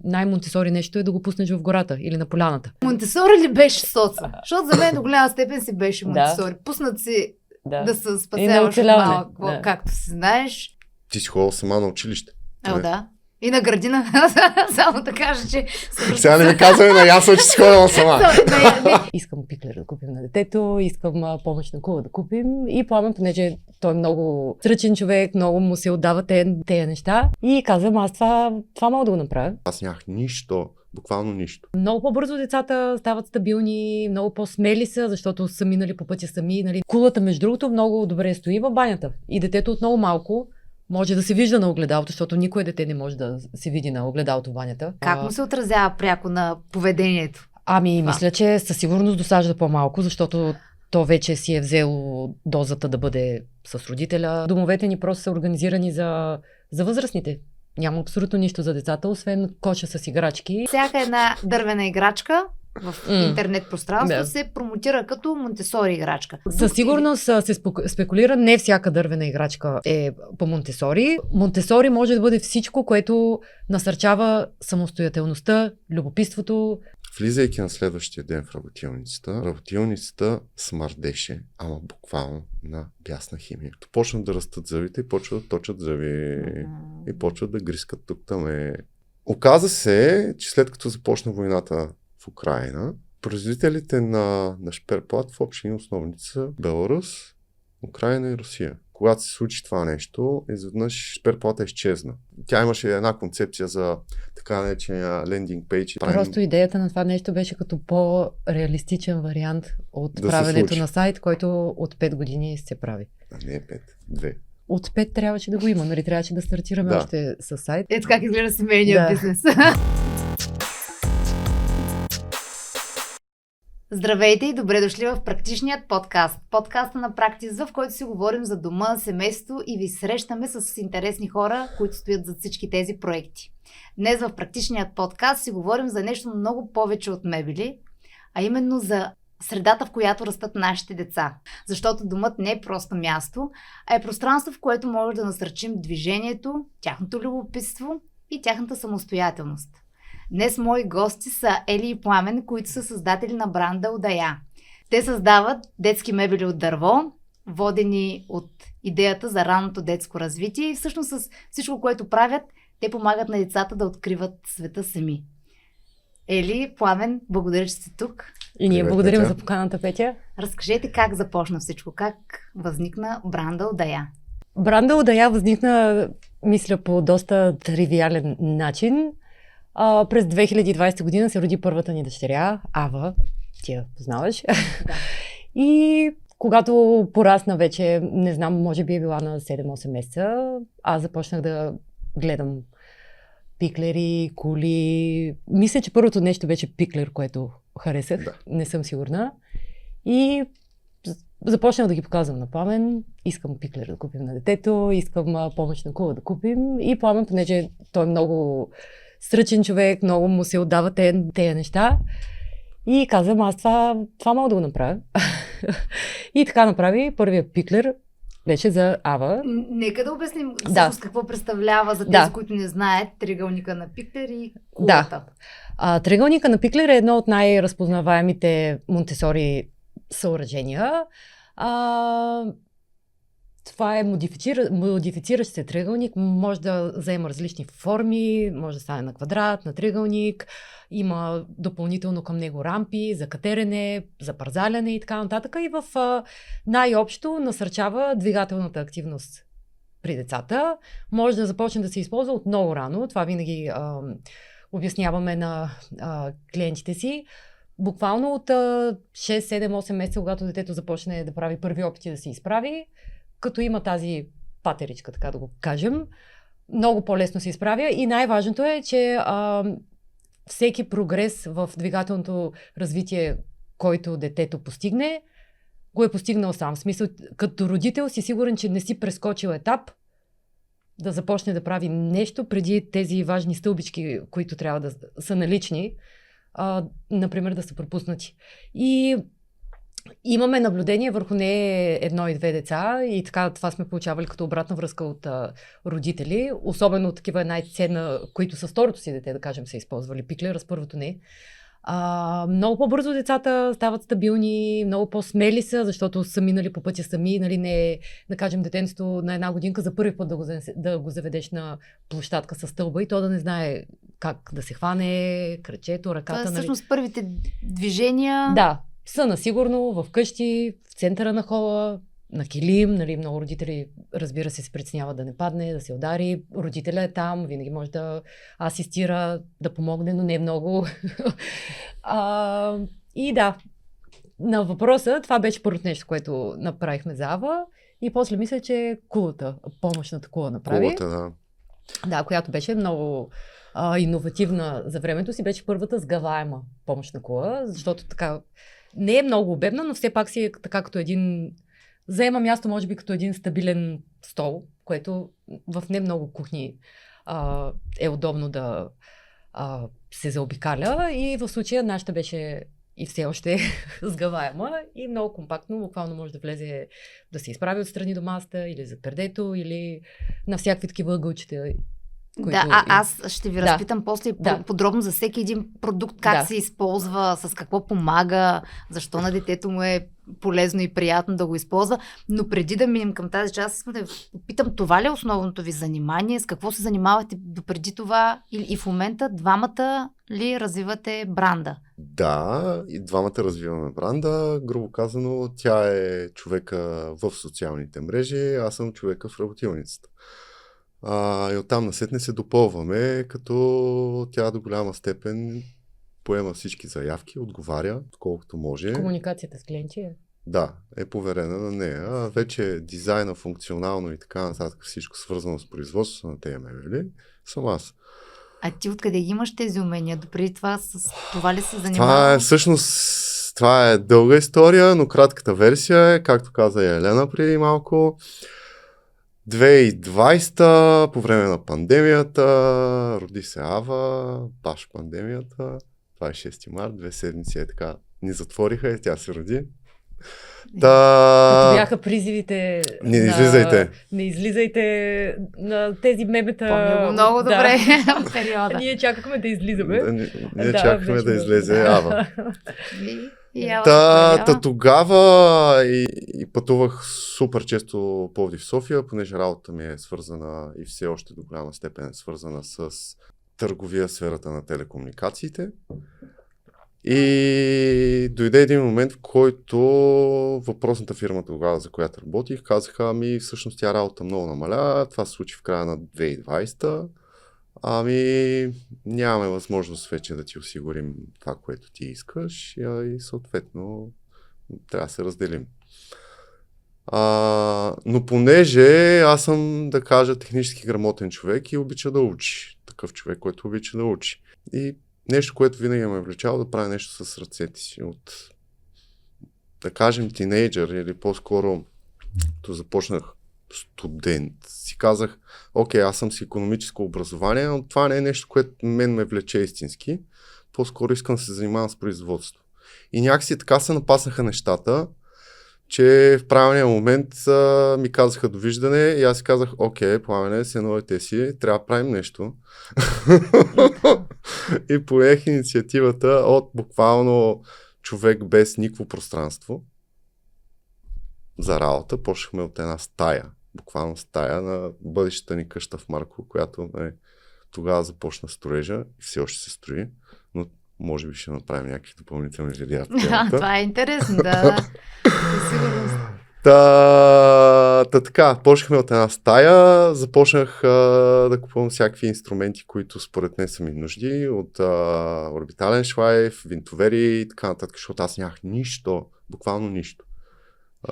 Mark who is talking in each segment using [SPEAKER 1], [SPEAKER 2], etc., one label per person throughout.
[SPEAKER 1] най-монтесори нещо е да го пуснеш в гората или на поляната.
[SPEAKER 2] Монтесори ли беше соца? Защото за мен до голяма степен си беше монтесори. Пуснат си да се спасяваш от малко, както си знаеш.
[SPEAKER 3] Ти си ходила сама на училище.
[SPEAKER 2] Да. И на градина, само да кажа, че...
[SPEAKER 3] Сега не ми казваме на ясно, че си ходила сама.
[SPEAKER 1] Искам пиклер да купим на детето, искам помощ на кула да купим и Пламен, понеже той е много сръчен човек, много му се отдава тези неща и казвам, аз това мога да го направя.
[SPEAKER 3] Аз нямах нищо, буквално нищо.
[SPEAKER 1] Много по-бързо децата стават стабилни, много по-смели са, защото са минали по пътя сами. Нали. Кулата, между другото, много добре стои в банята и детето от много малко може да се вижда на огледалото, защото никое дете не може да се види на огледалото в банята.
[SPEAKER 2] Как му се отразява пряко на поведението?
[SPEAKER 1] Мисля, че със сигурност досажда по-малко, защото то вече си е взело дозата да бъде с родителя. Домовете ни просто са организирани за възрастните. Няма абсолютно нищо за децата, освен коша с играчки.
[SPEAKER 2] Всяка една дървена играчка в интернет пространство се промотира като Монтесори играчка.
[SPEAKER 1] Със сигурност се спекулира, не всяка дървена играчка е по Монтесори. Монтесори може да бъде всичко, което насърчава самостоятелността, любопитството.
[SPEAKER 3] Влизайки на следващия ден в работилницата смърдеше, ама буквално на бясна химия. То почнат да растат зъбите и почват да точат зъби и почват да грискат тук-там. Оказа се, че след като започна войната в Украйна, производителите на шперплат в общини основните са Беларус, Украйна и Русия. Когато се случи това нещо, изведнъж шперплата изчезна. Тя имаше една концепция за така наречения лендинг пейдж.
[SPEAKER 1] Просто идеята на това нещо беше като по-реалистичен вариант от правенето на сайт, който от 5 години се прави.
[SPEAKER 3] Не 5, 2.
[SPEAKER 1] От 5 трябваше да го има, нали? Трябваше да стартираме още с сайт.
[SPEAKER 2] Ето как изглежда семейния бизнес. Здравейте и добре дошли в Практичният подкаст. Подкаста на Практис, в който си говорим за дома, семейство и ви срещаме с интересни хора, които стоят зад всички тези проекти. Днес в Практичният подкаст си говорим за нещо много повече от мебели, а именно за средата, в която растат нашите деца. Защото домът не е просто място, а е пространство, в което може да насърчим движението, тяхното любопитство и тяхната самостоятелност. Днес мои гости са Ели и Пламен, които са създатели на бранда Удая. Те създават детски мебели от дърво, водени от идеята за ранното детско развитие и всъщност с всичко, което правят, те помагат на децата да откриват света сами. Ели, Пламен, благодаря, че сте тук.
[SPEAKER 1] И ние благодарим за поканата, Петя.
[SPEAKER 2] Разкажете как започна всичко, как възникна бранда Удая.
[SPEAKER 1] Бранда Удая възникна, мисля, по доста тривиален начин. През 2020 година се роди първата ни дъщеря, Ава, ти я познаваш.
[SPEAKER 2] Да.
[SPEAKER 1] И когато порасна вече, не знам, може би е била на 7-8 месеца, аз започнах да гледам пиклери, кули. Мисля, че първото нещо беше пиклер, което харесах. Да. Не съм сигурна. И започнах да ги показвам на Пламен. Искам пиклер да купим на детето, искам помощ на кула да купим. И Пламен, понеже той е много сръчен човек, много му се отдава тези неща. И казвам, аз това мога да го направя. И така направи първия пиклер. Беше за Ава.
[SPEAKER 2] Нека да обясним всъщност какво представлява за тези, които не знаят триъгълника на пиклер и кулата.
[SPEAKER 1] Да. Триъгълника на пиклер е едно от най-разпознаваемите Монтесори съоръжения. Това е модифициращ се триъгълник, може да заема различни форми, може да стане на квадрат, на триъгълник, има допълнително към него рампи за катерене, за парзаляне и така нататък. И в най-общо насърчава двигателната активност при децата. Може да започне да се използва от много рано, това винаги обясняваме на клиентите си. Буквално от 6, 7, 8 месеца, когато детето започне да прави първи опити да се изправи, като има тази патеричка, така да го кажем, много по-лесно се изправя и най-важното е, че всеки прогрес в двигателното развитие, който детето постигне, го е постигнал сам. В смисъл, като родител си сигурен, че не си прескочил етап да започне да прави нещо преди тези важни стълбички, които трябва да са налични, например да са пропуснати. И Имаме наблюдение върху не едно и две деца и така това сме получавали като обратна връзка от родители. Особено такива най-ценна, които с второто си дете, да кажем, са използвали пиклера, с първото не. Много по-бързо децата стават стабилни, много по-смели са, защото са минали по пътя сами, нали, не, да кажем, детенството на една годинка за първи път да го заведеш на площадка с стълба и то да не знае как да се хване кръчето, ръката.
[SPEAKER 2] Това всъщност първите движения.
[SPEAKER 1] Да, са насигурно в къщи, в центъра на хола, на килим, нали, много родители, разбира се притесняват да не падне, да се удари. Родителя е там, винаги може да асистира, да помогне, но не много. И да, на въпроса, това беше първото нещо, което направихме за Ава. И после мисля, че кулата, помощната кула направи.
[SPEAKER 3] Кулата, да.
[SPEAKER 1] Да, която беше много иновативна за времето си, беше първата сгъваема помощна кула, защото така не е много обемна, но все пак си е така като един... Заема място, може би, като един стабилен стол, което в не много кухни е удобно да се заобикаля. И в случая нашата беше и все още сгъваема и много компактно. Буквално може да влезе, да се изправи отстрани до масата или за пердето, или на всякакви такива ъгълчета.
[SPEAKER 2] Да, аз ще ви разпитам после подробно за всеки един продукт, как се използва, с какво помага, защо на детето му е полезно и приятно да го използва. Но преди да минем към тази част, искам да ви попитам, това ли е основното ви занимание? С какво се занимавате допреди това? И в момента двамата ли развивате бранда?
[SPEAKER 3] Да, и двамата развиваме бранда. Грубо казано, тя е човека в социалните мрежи, аз съм човека в работилницата. И оттам насетне се допълваме, като тя до голяма степен поема всички заявки, отговаря, колкото може.
[SPEAKER 1] Комуникацията с клиенти е?
[SPEAKER 3] Да, е поверена на нея. Вече дизайна, функционално и така нататък, всичко свързано с производството на тези мебели, съм аз.
[SPEAKER 2] А ти откъде ги имаш тези умения? Допреди това с това ли се занимава?
[SPEAKER 3] Това е всъщност, това е дълга история, но кратката версия е, както каза Елена преди малко, 2020 по време на пандемията, роди се Ава, баш пандемията, 26 март, 2 седмици е така, ни затвориха и тя се роди.
[SPEAKER 1] Като бяха призивите
[SPEAKER 3] не излизайте.
[SPEAKER 1] Не излизайте на тези мемета.
[SPEAKER 2] Помня го много добре в периода.
[SPEAKER 1] Ние чакахме да излизаме.
[SPEAKER 3] Ние чакахме да излезе Ава. Тогава и пътувах супер често Пловдив, София, понеже работата ми е свързана и все още до голяма степен е свързана с търговия в сферата на телекомуникациите. И дойде един момент, в който въпросната фирма тогава, за която работих, казаха, всъщност тя работа много намаля, това се случи в края на 2020, нямаме възможност вече да ти осигурим това, което ти искаш и съответно трябва да се разделим. Но понеже аз съм, да кажа, технически грамотен човек и обича да учи. Такъв човек, който обича да учи. И нещо, което винаги ме е влечало да правя нещо с ръцете си. От, да кажем, тинейджър или по-скоро, като започнах студент, си казах, окей, аз съм с икономическо образование, но това не е нещо, което мен ме влече истински. По-скоро искам да се занимавам с производство. И някакси така се напаснаха нещата, че в правилния момент ми казаха довиждане и аз си казах, окей, Пламене, синовете си, трябва да правим нещо. И поех инициативата от буквално човек без никакво пространство за работа. Почнахме от една стая, буквално стая на бъдещата ни къща в Марко, която тогава започна строежа и все още се строи, но може би ще направим някакви допълнителни видеа.
[SPEAKER 2] Това е интересно, да. Сигурно.
[SPEAKER 3] Така, почнахме от една стая, започнах да купувам всякакви инструменти, които според мен са ми нужди, от орбитален шлайф, винтовери и така нататък, защото аз нямах нищо, буквално нищо.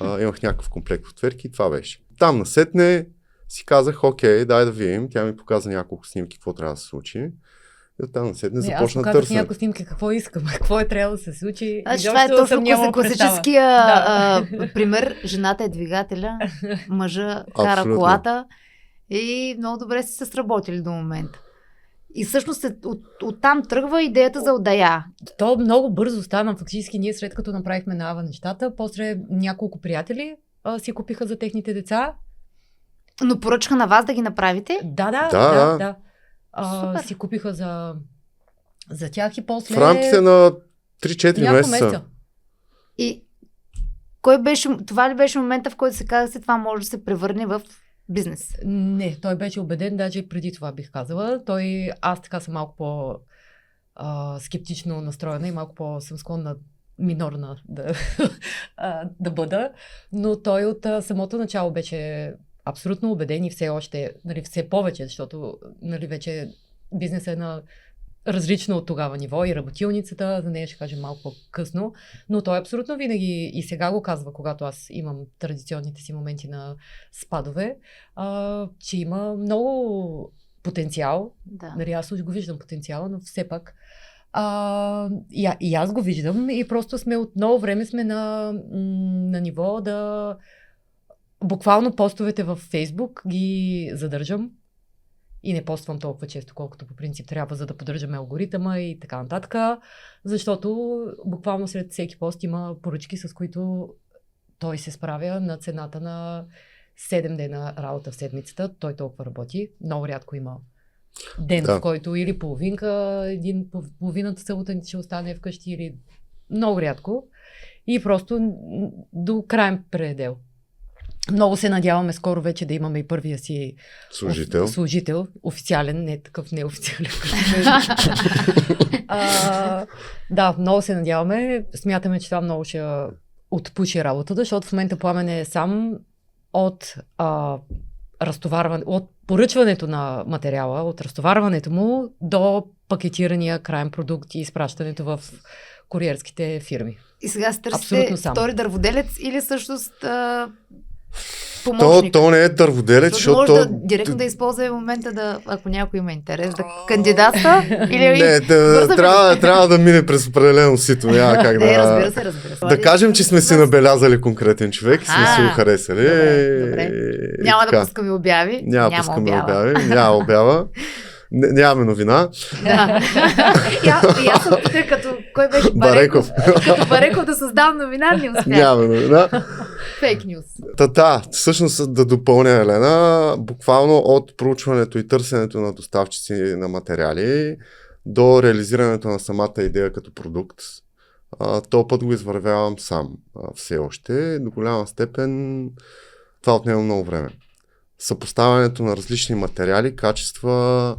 [SPEAKER 3] Имах някакъв комплект отверки и това беше. Там насетне си казах, окей, дай да видим, тя ми показа няколко снимки, какво трябва да се случи. И оттам наседне започна търсене. Аз показах
[SPEAKER 1] няколко снимки какво искам, какво е трябвало да се случи.
[SPEAKER 2] Това е точно класическия пример. Жената е двигателя, мъжа кара колата и много добре си се сработили до момента. И всъщност оттам тръгва идеята за Удая.
[SPEAKER 1] То много бързо стана. Фактически ние след като направихме на Ава нещата, после няколко приятели си купиха за техните деца.
[SPEAKER 2] Но поръчаха на вас да ги направите?
[SPEAKER 1] Да. Си купиха за тях и после...
[SPEAKER 3] В рамките на 3-4 месеца.
[SPEAKER 2] И това ли беше момента, в който се каза, това може да се превърне в бизнес?
[SPEAKER 1] Не, той беше убеден, даже преди това бих казала. Аз така съм малко по-скептично настроена и малко съм склонна минорна да бъда, но той от самото начало беше абсолютно убеден и все още, все повече, защото вече бизнесът е на различно от тогава ниво и работилницата, за нея ще кажем малко по-късно, но той абсолютно винаги и сега го казва, когато аз имам традиционните си моменти на спадове, че има много потенциал.
[SPEAKER 2] Да.
[SPEAKER 1] Аз го виждам потенциала, но все пак и аз го виждам и просто сме от много време сме на ниво да буквално постовете във Фейсбук ги задържам и не поствам толкова често, колкото по принцип трябва, за да поддържаме алгоритъма и така нататък, защото буквално след всеки пост има поръчки, с които той се справя на цената на 7 дена работа в седмицата. Той толкова работи. Много рядко има ден, в който или половината събота ще остане вкъщи, или много рядко. И просто до краен предел. Много се надяваме скоро вече да имаме и първия си служител, официален, не такъв неофициален. Да, много се надяваме. Смятаме, че това много ще отпуши работата, защото в момента Пламен е сам от разтоварване, от поръчването на материала, от разтоварването му до пакетирания краен продукт и изпращането в куриерските фирми.
[SPEAKER 2] И сега се търсите втори дърводелец или всъщност
[SPEAKER 3] помощник? То не е дърводелец, защото...
[SPEAKER 2] Може директно да използва момента, ако някой има интерес, да кандидатства? Или
[SPEAKER 3] трябва да мине през определено сито.
[SPEAKER 2] Разбира се.
[SPEAKER 3] Да кажем, че сме си набелязали конкретен човек и сме си го харесали.
[SPEAKER 2] Добре. Няма да пускаме обяви.
[SPEAKER 3] Няма обява. Нямаме новина.
[SPEAKER 2] И аз съм питах, като кой беше Бареков. Като Бареков да създам новина, не успях.
[SPEAKER 3] Нямаме новина.
[SPEAKER 2] Фейк нюс.
[SPEAKER 3] Всъщност да допълня, Елена, буквално от проучването и търсенето на доставчици на материали до реализирането на самата идея като продукт, този път го извървявам сам все още. До голяма степен това отнема много време. Съпоставянето на различни материали, качества,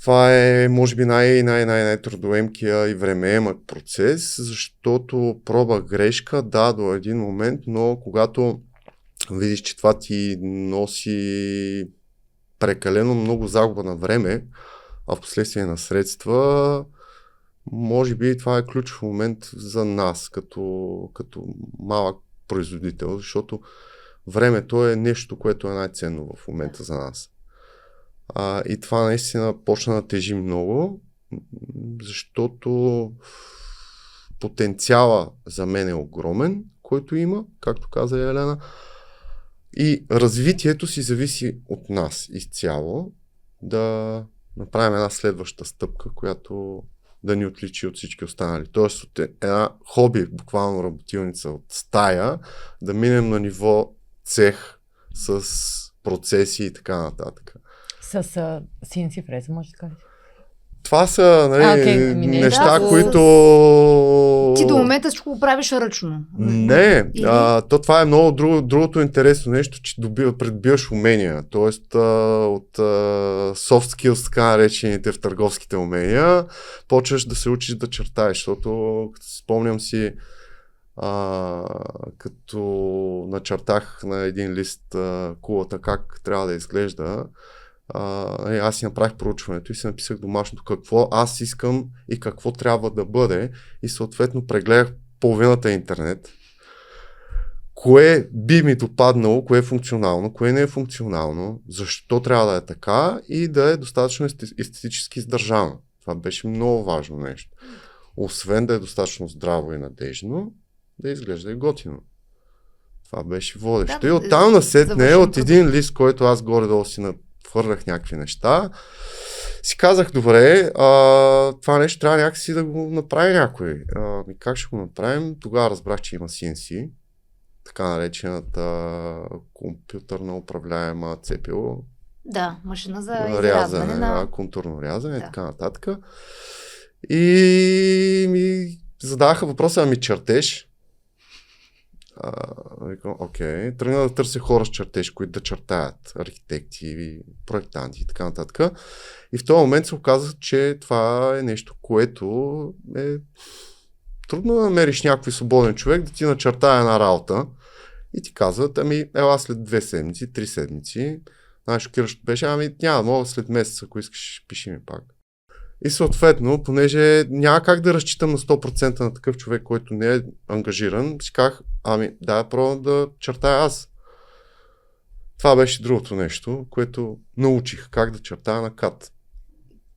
[SPEAKER 3] това е може би най-трудоемкия и времеемък процес, защото проба грешка, до един момент, но когато видиш, че това ти носи прекалено много загуба на време, а в последствие на средства, може би това е ключов момент за нас, като малък производител, защото времето е нещо, което е най-ценно в момента за нас. И това наистина почна да тежи много, защото потенциала за мен е огромен, който има, както каза Елена, и развитието си зависи от нас изцяло, да направим една следваща стъпка, която да ни отличи от всички останали. Тоест от една хоби, буквално работилница от стая, да минем на ниво цех с процеси и така нататък.
[SPEAKER 1] С CNC фреза, може да кажете?
[SPEAKER 3] Това са неща, които...
[SPEAKER 2] Ти до момента ще го правиш ръчно.
[SPEAKER 3] Не, това е много другото интересно нещо, че придобиваш умения. Тоест от soft skills, така наречените в търговските умения, почваш да се учиш да чертаеш, защото спомням си, като начертах на един лист кулата как трябва да изглежда, аз си направих проучването и си написах домашното какво аз искам и какво трябва да бъде и съответно прегледах половината интернет, кое би ми допаднало, кое е функционално, кое не е функционално, защо трябва да е така и да е достатъчно естетически издържано. Това беше много важно нещо. Освен да е достатъчно здраво и надежно, да изглежда и готино. Това беше водещо. И оттам насетне от един лист, който аз горе-долу си хвърлях някакви неща си казах, добре, това нещо трябва някакси да го направи някой. Как ще го направим? Тогава разбрах, че има CNC, така наречената компютърна управляема CPU.
[SPEAKER 2] Да, машина за изрязване на...
[SPEAKER 3] контурно рязане и така нататък. И ми зададаха въпроса, ами чертеж. Викам, окей. Тръгна да търся хора с чертеж, които да чертаят, архитекти, проектанти и така нататък. И в този момент се оказа, че това е нещо, което е трудно да намериш някой свободен човек да ти начертае една работа и ти казват, ами ела след 2 седмици, 3 седмици. Най-шокиращо беше, ами няма, мога след месец, ако искаш, пиши ми пак. И съответно, понеже няма как да разчитам на 100% на такъв човек, който не е ангажиран, си казах, ами да, пробвам да чертая аз. Това беше другото нещо, което научих как да чертая на CAD.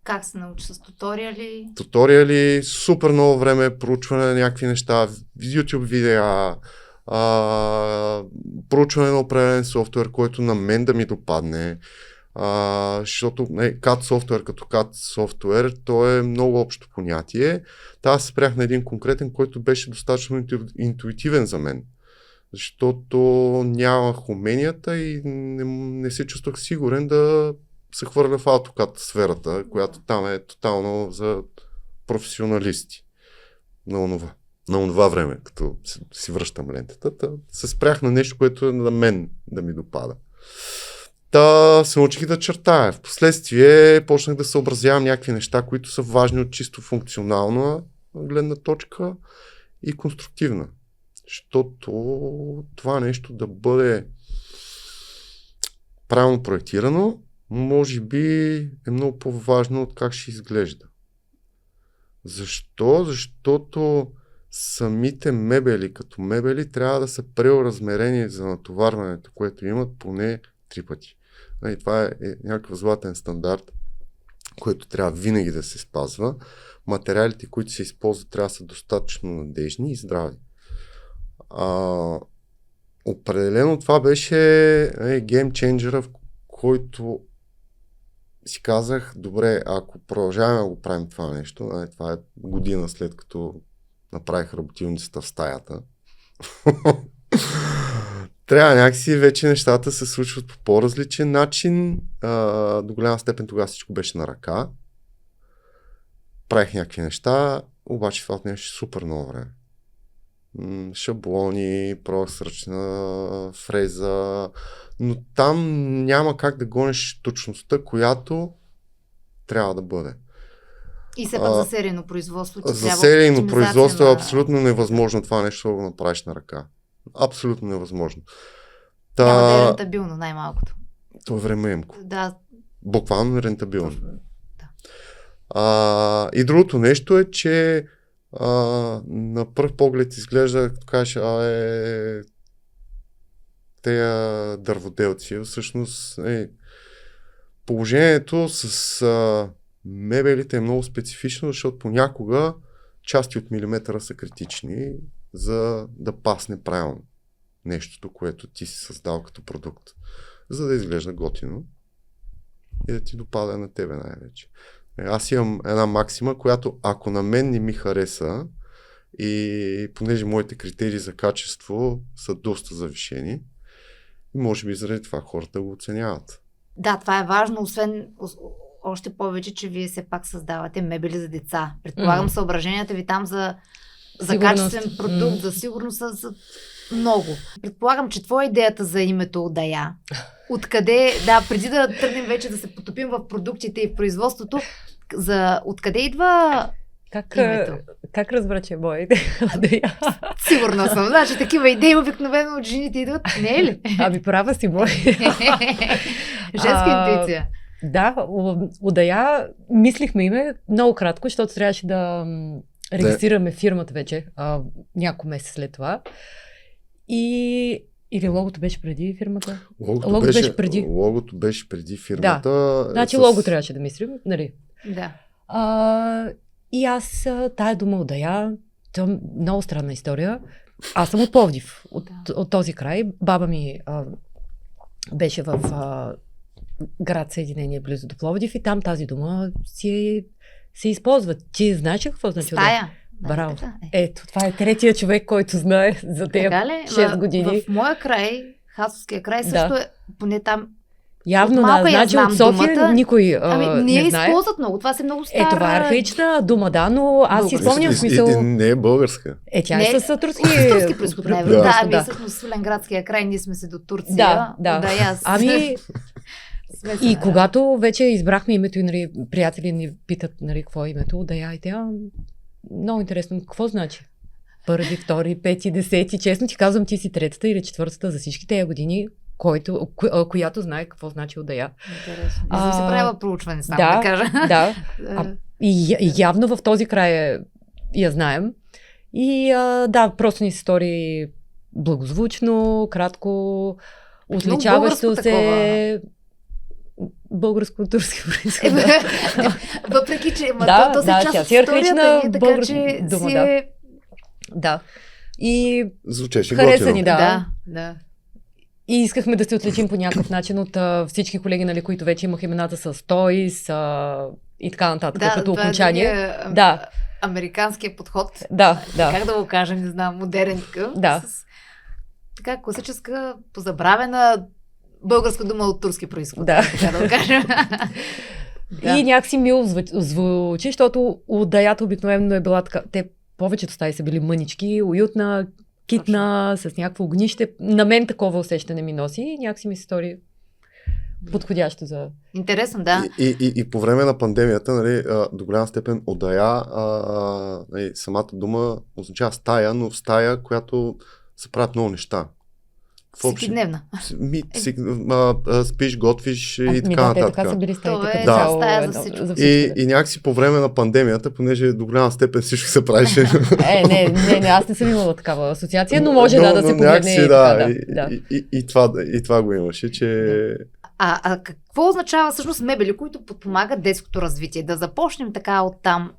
[SPEAKER 2] Как се научи? С туториали?
[SPEAKER 3] Туториали, супер много време, проучване на някакви неща, YouTube видеа, проучване на определен софтуер, който на мен да ми допадне. Защото CAD софтуер като CAD софтуер, то е много общо понятие. Аз се спрях на един конкретен, който беше достатъчно интуитивен за мен. Защото нямах уменията и не се чувствах сигурен да се хвърля в AutoCAD сферата, която там е тотално за професионалисти. На онова време, като си връщам лентата, се спрях на нещо, което е на мен да ми допада. Се научих да чертая. Впоследствие почнах да съобразявам някакви неща, които са важни от чисто функционална гледна точка и конструктивна. Защото това нещо да бъде правилно проектирано, може би е много по-важно от как ще изглежда. Защо? Защото самите мебели като мебели трябва да са преоразмерени за натоварването, което имат поне 3 пъти. И това е някакъв златен стандарт, който трябва винаги да се спазва. Материалите, които се използват, трябва да са достатъчно надежни и здрави. Определено това беше геймченджера, в който си казах, добре, ако продължаваме да го правим това нещо, това е година след като направих работилницата в стаята, трябва някакси вече нещата се случват по по-различен начин. До голяма степен тогава всичко беше на ръка. Правих някакви неща, обаче това отнемаше супер много време. Шаблони, пробвах с ръчна фреза, но там няма как да гониш точността, която трябва да бъде.
[SPEAKER 2] И все пак за серийно производство.
[SPEAKER 3] За серийно производство е абсолютно невъзможно това нещо да го направиш на ръка. Абсолютно невъзможно.
[SPEAKER 2] Няма да е рентабилно, най-малкото.
[SPEAKER 3] То е времеемко.
[SPEAKER 2] Да.
[SPEAKER 3] Буквално рентабилно.
[SPEAKER 2] Да.
[SPEAKER 3] И другото нещо е, че на пръв поглед изглежда, като кажеш, тея дърводелци, всъщност положението с мебелите е много специфично, защото понякога части от милиметъра са критични, за да пасне правилно нещото, което ти си създал като продукт, за да изглежда готино и да ти допада на тебе най-вече. Аз имам една максима, която ако на мен не ми хареса и понеже моите критерии за качество са доста завишени, може би заради това хората го оценяват.
[SPEAKER 2] Да, това е важно, освен още повече, че вие все пак създавате мебели за деца. Предполагам съображенията ви там за качествен продукт, за сигурност са много. Предполагам, че твоя идеята за името Удая, откъде, преди да тръгнем вече да се потопим в продуктите и в производството, откъде идва името?
[SPEAKER 1] Как разбра, че е моя идея?
[SPEAKER 2] Сигурна съм. Значи такива идеи обикновено от жените идват. Не е ли?
[SPEAKER 1] Права си моя.
[SPEAKER 2] Женска интуиция.
[SPEAKER 1] Да, Удая мислихме име много кратко, защото трябваше да регистрираме фирмата вече няколко месеца след това. Или логото беше преди фирмата? Логото беше преди.
[SPEAKER 3] Логото беше преди фирмата.
[SPEAKER 1] Да. Значи лого трябваше да мислим, нали?
[SPEAKER 2] Да.
[SPEAKER 1] И аз тая дума Удая, това е много странна история. Аз съм от Пловдив, от този край. Баба ми беше в град Съединение близо до Пловдив и там тази дума се използва. Ти знаеш ли какво значи удая?
[SPEAKER 2] Стая.
[SPEAKER 1] Браво. Ето, това е третия човек, който знае за тези 6 години.
[SPEAKER 2] В моя край, Хасовския край, също е, поне там.
[SPEAKER 1] Явно, значи от София думата, никой
[SPEAKER 2] не
[SPEAKER 1] не знае.
[SPEAKER 2] Използват много, това е много стара.
[SPEAKER 1] Това е архаична дума, да, но аз си спомням в смисъл...
[SPEAKER 3] Не е българска.
[SPEAKER 1] Тя е с турски
[SPEAKER 2] произход. Да, всъщност Свиленградския край, ние сме се до Турция.
[SPEAKER 1] Да. И когато вече избрахме името и нали, приятели ни питат нали, какво е името, удая и тя, много интересно, какво значи? Първи, втори, пети, десети, честно ти казвам, ти си третата или четвъртата за всички тези години, която знае какво значи удая.
[SPEAKER 2] Интересно. Не съм се правила проучване, само да кажа.
[SPEAKER 1] Да, и явно в този край я знаем. И просто ни се стори благозвучно, кратко, отличаващо се... българско-турски произход.
[SPEAKER 2] Въпреки, че
[SPEAKER 1] то
[SPEAKER 2] се част от историята и така, че
[SPEAKER 1] дума,
[SPEAKER 2] си е...
[SPEAKER 1] Да. И
[SPEAKER 3] звучеше
[SPEAKER 1] хареса ни,
[SPEAKER 2] да.
[SPEAKER 1] И искахме да се отличим по някакъв начин от всички колеги, нали, които вече имах имената с Тойс и така нататък, като окончание.
[SPEAKER 2] Да, американския подход.
[SPEAKER 1] Да.
[SPEAKER 2] Как да го кажем, не знам, модерен такъв.
[SPEAKER 1] Да.
[SPEAKER 2] С така класическа, позабравена българска дума от турски произход.
[SPEAKER 1] Да.
[SPEAKER 2] Така да го кажем.
[SPEAKER 1] И някакси мило звучи, защото удаята обикновено е била така. Те повечето стаи са били мънички, уютна, китна, с някакво огнище. На мен такова усещане ми носи и някакси ми се стори подходящо за...
[SPEAKER 2] Интересно, да.
[SPEAKER 3] И по време на пандемията, нали, до голяма степен удая, нали, самата дума означава стая, но в стая, която се правят много неща.
[SPEAKER 2] Всекидневна.
[SPEAKER 3] Спиш, готвиш и така нататък.
[SPEAKER 1] Така са били стаите.
[SPEAKER 2] Стая за всичко.
[SPEAKER 3] И някакси по време на пандемията, понеже до голяма степен всичко се правеше.
[SPEAKER 1] Не, аз не съм имала такава асоциация, но може да се погледне
[SPEAKER 3] и това го имаше, че...
[SPEAKER 2] А какво означава всъщност мебели, които подпомагат детското развитие? Да започнем така оттам.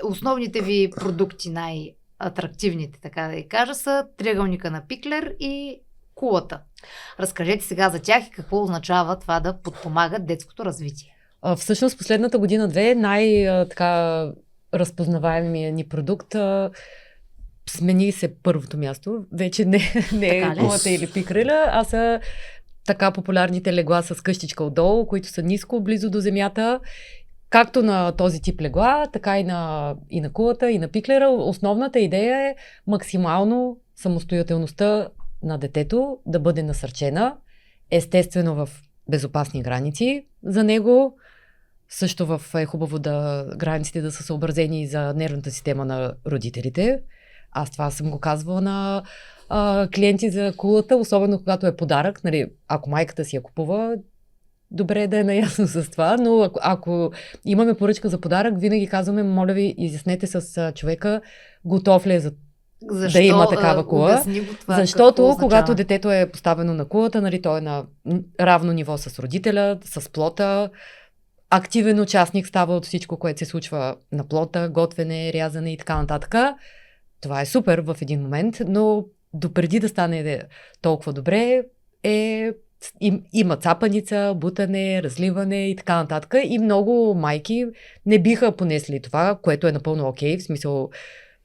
[SPEAKER 2] Основните ви продукти, атрактивните, така да я кажа, са триъгълника на Пиклер и кулата. Разкажете сега за тях и какво означава това да подпомагат детското развитие.
[SPEAKER 1] Всъщност последната година-две най-така разпознаваемия ни продукт смени се първото място. Вече не е кулата или Пиклера, а са така популярните легла с къщичка отдолу, които са ниско, близо до земята. Както на този тип легла, така и на кулата, и на Пиклера. Основната идея е максимално самостоятелността на детето да бъде насърчена, естествено в безопасни граници за него. Също е хубаво границите да са съобразени за нервната система на родителите. Аз това съм го казвала на клиенти за кулата, особено когато е подарък. Нали, ако майката си я купува, добре е да е наясно с това, но ако имаме поръчка за подарък, винаги казваме, моля ви, изяснете с човека, готов ли е да има такава кула. Защото когато детето е поставено на кулата, нали, той е на равно ниво с родителя, с плота, активен участник става от всичко, което се случва на плота, готвене, рязане и така нататък. Това е супер в един момент, но допреди да стане толкова добре има цапаница, бутане, разливане и така нататък. И много майки не биха понесли това, което е напълно окей, в смисъл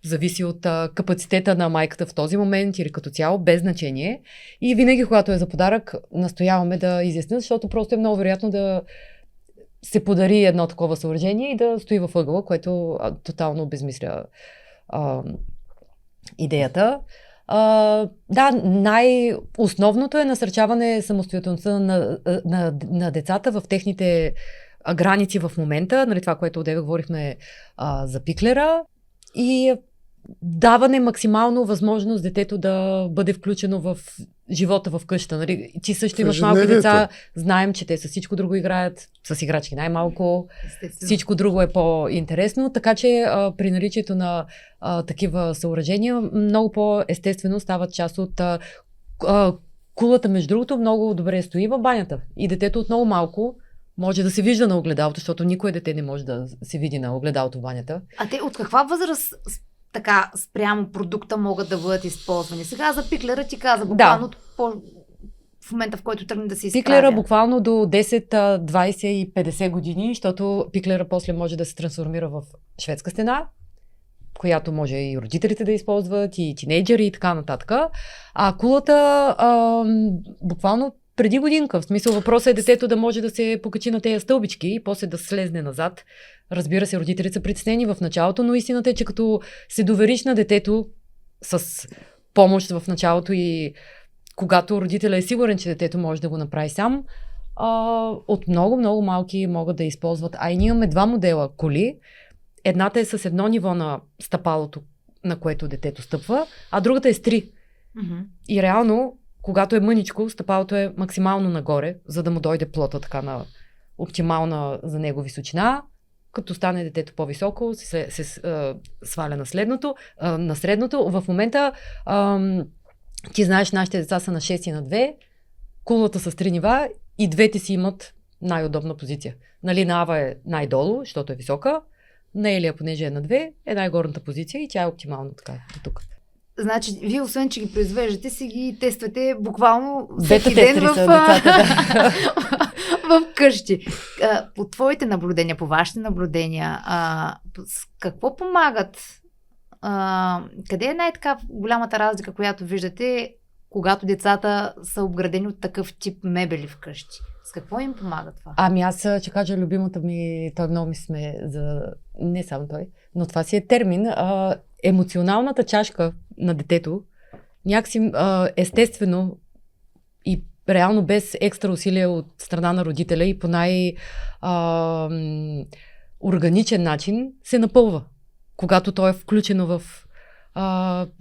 [SPEAKER 1] зависи от капацитета на майката в този момент или като цяло, без значение. И винаги, когато е за подарък, настояваме да изясним, защото просто е много вероятно да се подари едно такова съоръжение и да стои във ъгъла, което тотално обезмисля идеята. Най-основното е насърчаване самостоятелността на децата в техните граници в момента. Нали, това, което одеве говорихме за Пиклера. И даване максимално възможност детето да бъде включено в живота в къща. Нали? Ти също имаш малки деца, знаем, че те с всичко друго играят, с играчки най-малко, всичко друго е по-интересно, така че при наличието на такива съоръжения много по-естествено стават част от кулата, между другото, много добре стои в банята. И детето от много малко може да се вижда на огледалото, защото никое дете не може да се види на огледалото в банята.
[SPEAKER 2] А те от каква възраст така спрямо продукта могат да бъдат използвани? Сега за Пиклера ти каза буквално в момента, в който тръгне да се изправя?
[SPEAKER 1] Пиклера буквално до 10, 20 и 50 години, защото пиклера после може да се трансформира в шведска стена, която може и родителите да използват, и тинейджери и така нататък. А кулата буквално преди годинка. В смисъл въпросът е детето да може да се покачи на тези стълбички и после да слезне назад. Разбира се, родителите са притеснени в началото, но истината е, че като се довериш на детето с помощ в началото и когато родителя е сигурен, че детето може да го направи сам, от много малки могат да използват. А и ние имаме 2 модела коли. Едната е с 1 ниво на стъпалото, на което детето стъпва, а другата е с 3. И реално, когато е мъничко, стъпалото е максимално нагоре, за да му дойде плота така на оптимална за него височина. Като стане детето по-високо, се сваля на средното. В момента ти знаеш, нашите деца са на 6 и на 2, кулата с 3 нива и двете си имат най-удобна позиция. Нали, на Ава е най-долу, защото е висока, на Елия, понеже е на 2, е най-горната позиция и тя е оптимална така до тук.
[SPEAKER 2] Значи, вие освен, че ги произвеждате, си ги тествате буквално
[SPEAKER 1] всеки ден
[SPEAKER 2] в къщи. По твоите наблюдения, по вашите наблюдения, какво помагат? Къде е най-така голямата разлика, която виждате, когато децата са обградени от такъв тип мебели вкъщи? С какво им помага това?
[SPEAKER 1] Ами аз ще кажа любимата ми, той много ми сме за... Не само той, но това си е термин. Емоционалната чашка на детето, някакси естествено и реално без екстра усилия от страна на родителя и по органичен начин се напълва, когато той е включено в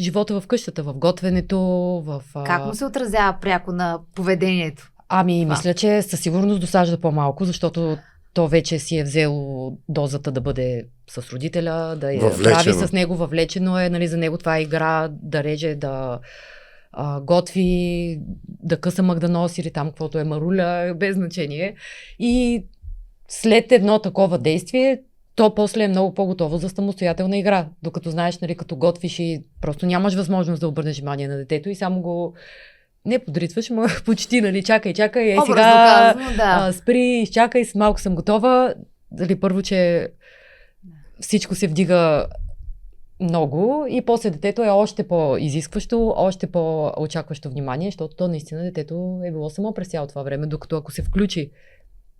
[SPEAKER 1] живота в къщата, в готвенето, в...
[SPEAKER 2] Как му се отразява пряко на поведението?
[SPEAKER 1] Ами, мисля, че със сигурност досажда по-малко, защото то вече си е взело дозата да бъде с родителя, да я прави с него, въвлечено е, нали, за него това е игра, да реже, да готви, да къса магданос или там каквото е маруля, без значение. И след едно такова действие, то после е много по-готово за самостоятелна игра. Докато знаеш, нали, като готвиш и просто нямаш възможност да обърнеш внимание на детето и само го не подритваш, но почти, нали, чакай, сега спри, изчакай, малко съм готова. Дали първо, че всичко се вдига много и после детето е още по-изискващо, още по-очакващо внимание, защото то наистина детето е било само през цялото това време, докато ако се включи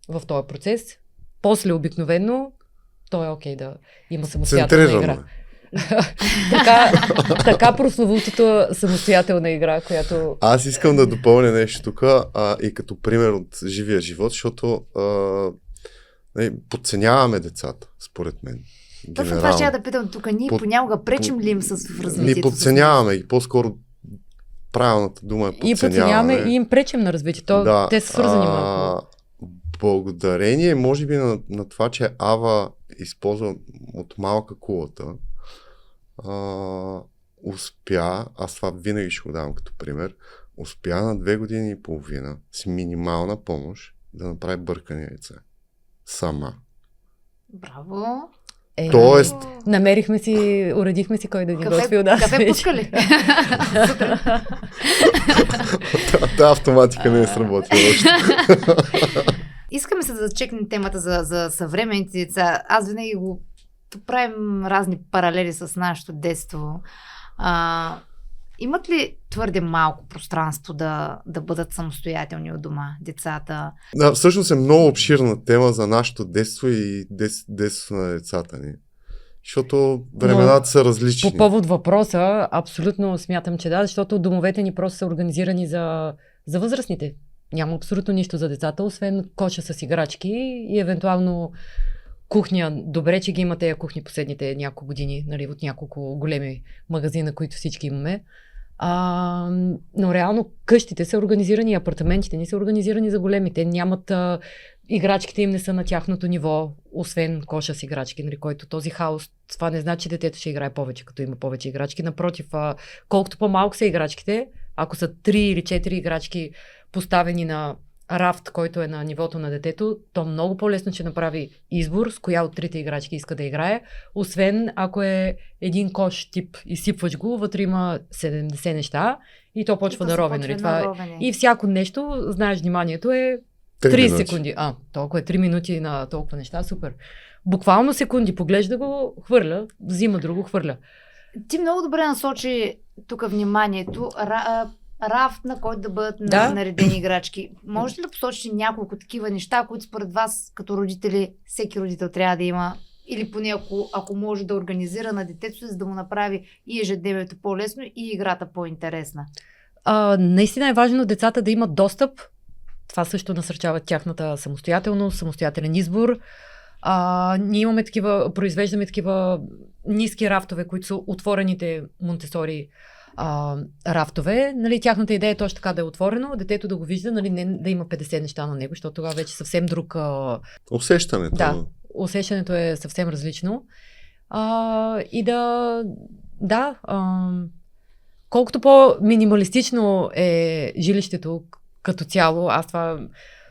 [SPEAKER 1] в този процес, после обикновено то е окей да има самостоятелна игра. така прословутата самостоятелна игра, която...
[SPEAKER 3] Аз искам да допълня нещо тук и като пример от живия живот, защото подценяваме децата, според мен.
[SPEAKER 2] Точно това ще я да питам тук. Ние понякога пречим ли им с развитието?
[SPEAKER 3] Ние подценяваме и по-скоро правилната дума е подценяваме.
[SPEAKER 1] И подценяваме и им пречим на развитието. Да, те са свързани малко.
[SPEAKER 3] Благодарение, може би на това, че Ава използва от малка кулата, успя, аз това винаги ще го давам като пример, успя на 2 години и половина с минимална помощ да направи бъркани яйца. Сама.
[SPEAKER 2] Браво!
[SPEAKER 3] Тоест...
[SPEAKER 1] Намерихме си, уредихме си кой да ни готви.
[SPEAKER 2] Кафе пуска ли?
[SPEAKER 3] Та автоматика не е сработила още.
[SPEAKER 2] Искаме се да чекнем темата за съвременните деца. Аз винаги го правим разни паралели с нашето детство. Имат ли твърде малко пространство да бъдат самостоятелни от дома децата?
[SPEAKER 3] Да, всъщност е много обширна тема за нашето детство и детството на децата ни. Защото времената са различни.
[SPEAKER 1] По повод въпроса, абсолютно смятам, че да, защото домовете ни просто са организирани за възрастните. Няма абсолютно нищо за децата, освен коша с играчки и евентуално кухня. Добре, че ги има тези кухни последните няколко години, нали, от няколко големи магазина, които всички имаме. Но реално къщите са организирани, апартаментите ни са организирани за големите. Нямат, играчките им не са на тяхното ниво, освен коша с играчки, нали, който този хаос, това не значи, че детето ще играе повече, като има повече играчки. Напротив, колкото по-малко са играчките, ако са 3 или 4 играчки поставени на рафт, който е на нивото на детето, то много по-лесно ще направи избор с коя от трите играчки иска да играе, освен ако е един кош тип, изсипваш го, вътре има 70 неща и то почва да рови. Нали? И всяко нещо, знаеш, вниманието е 30 секунди. Толкова е 3 минути на толкова неща, супер. Буквално секунди, поглежда го, хвърля, взима друго, хвърля.
[SPEAKER 2] Ти много добре насочи тук вниманието. Рафт, на който да бъдат наредени играчки. Можете ли да посочите няколко такива неща, които според вас, като родители, всеки родител трябва да има, или поне ако може да организира на детето си, за да му направи и ежедневието по-лесно и играта по-интересна?
[SPEAKER 1] Наистина е важно децата да имат достъп. Това също насърчава тяхната самостоятелност, самостоятелен избор. Ние произвеждаме такива ниски рафтове, които са отворените Монтесори рафтове. Нали, тяхната идея е точно така да е отворено, детето да го вижда, нали, не да има 50 неща на него, защото тогава вече съвсем друг...
[SPEAKER 3] Усещането.
[SPEAKER 1] Да, усещането е съвсем различно. Колкото по-минималистично е жилището като цяло, аз това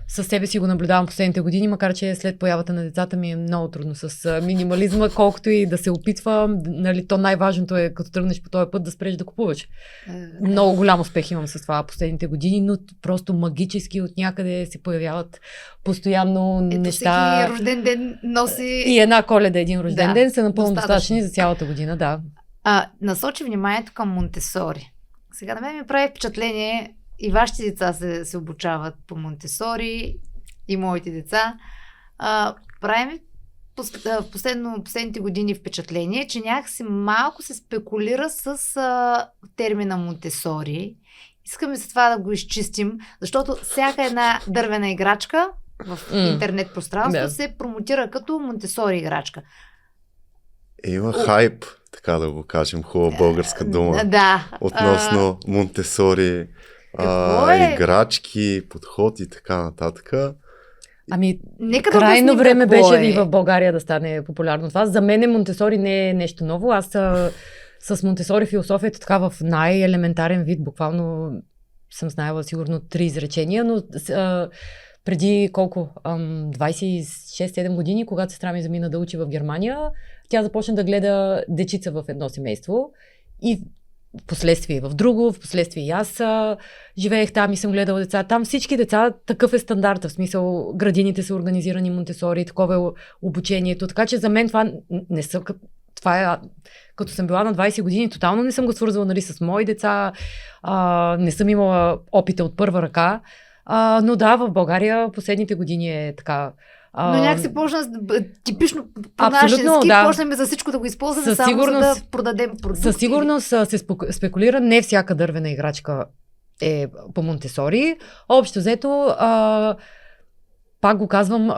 [SPEAKER 1] със себе си го наблюдавам последните години, макар че след появата на децата ми е много трудно с минимализма, колкото и да се опитвам. Нали, то най-важното е, като тръгнеш по този път, да спреш да купуваш. Много голям успех имам с това последните години, но просто магически от някъде се появяват постоянно неща.
[SPEAKER 2] Всеки рожден ден носи...
[SPEAKER 1] И една Коледа, един рожден ден са напълно достатъчни за цялата година, да.
[SPEAKER 2] Насочи вниманието към Монтесори. Сега на мен ми прави впечатление, и вашите деца се обучават по Монтесори, и моите деца. Прави ми последните години впечатление, че някакси малко се спекулира с термина Монтесори. Искаме се това да го изчистим, защото всяка една дървена играчка в интернет пространство се промотира като Монтесори играчка.
[SPEAKER 3] Има хайп, така да го кажем, хубава българска дума. Относно Монтесори, играчки, подход и така нататък.
[SPEAKER 1] Крайно време беше и в България да стане популярно това. За мен Монтесори не е нещо ново. Аз с Монтесори философията така в най-елементарен вид, буквално съм знаела сигурно 3 изречения, но преди 26-7 години, когато сестра ми замина да учи в Германия, тя започна да гледа дечица в едно семейство и впоследствие в друго, впоследствие и аз живеех там и съм гледала деца. Там всички деца, такъв е стандарта, в смисъл градините са организирани Монтесори, такова е обучението. Така че за мен това не са... Това е, като съм била на 20 години, тотално не съм го свързвала, нали, с мои деца, не съм имала опита от първа ръка, но да, в България последните години е така...
[SPEAKER 2] Но някакси почна типично по нашия стил, почнем за всичко да го използваме, само за да продадем продукти.
[SPEAKER 1] Със сигурност се спекулира, не всяка дървена играчка е по Монтесори. Общо взето, пак го казвам,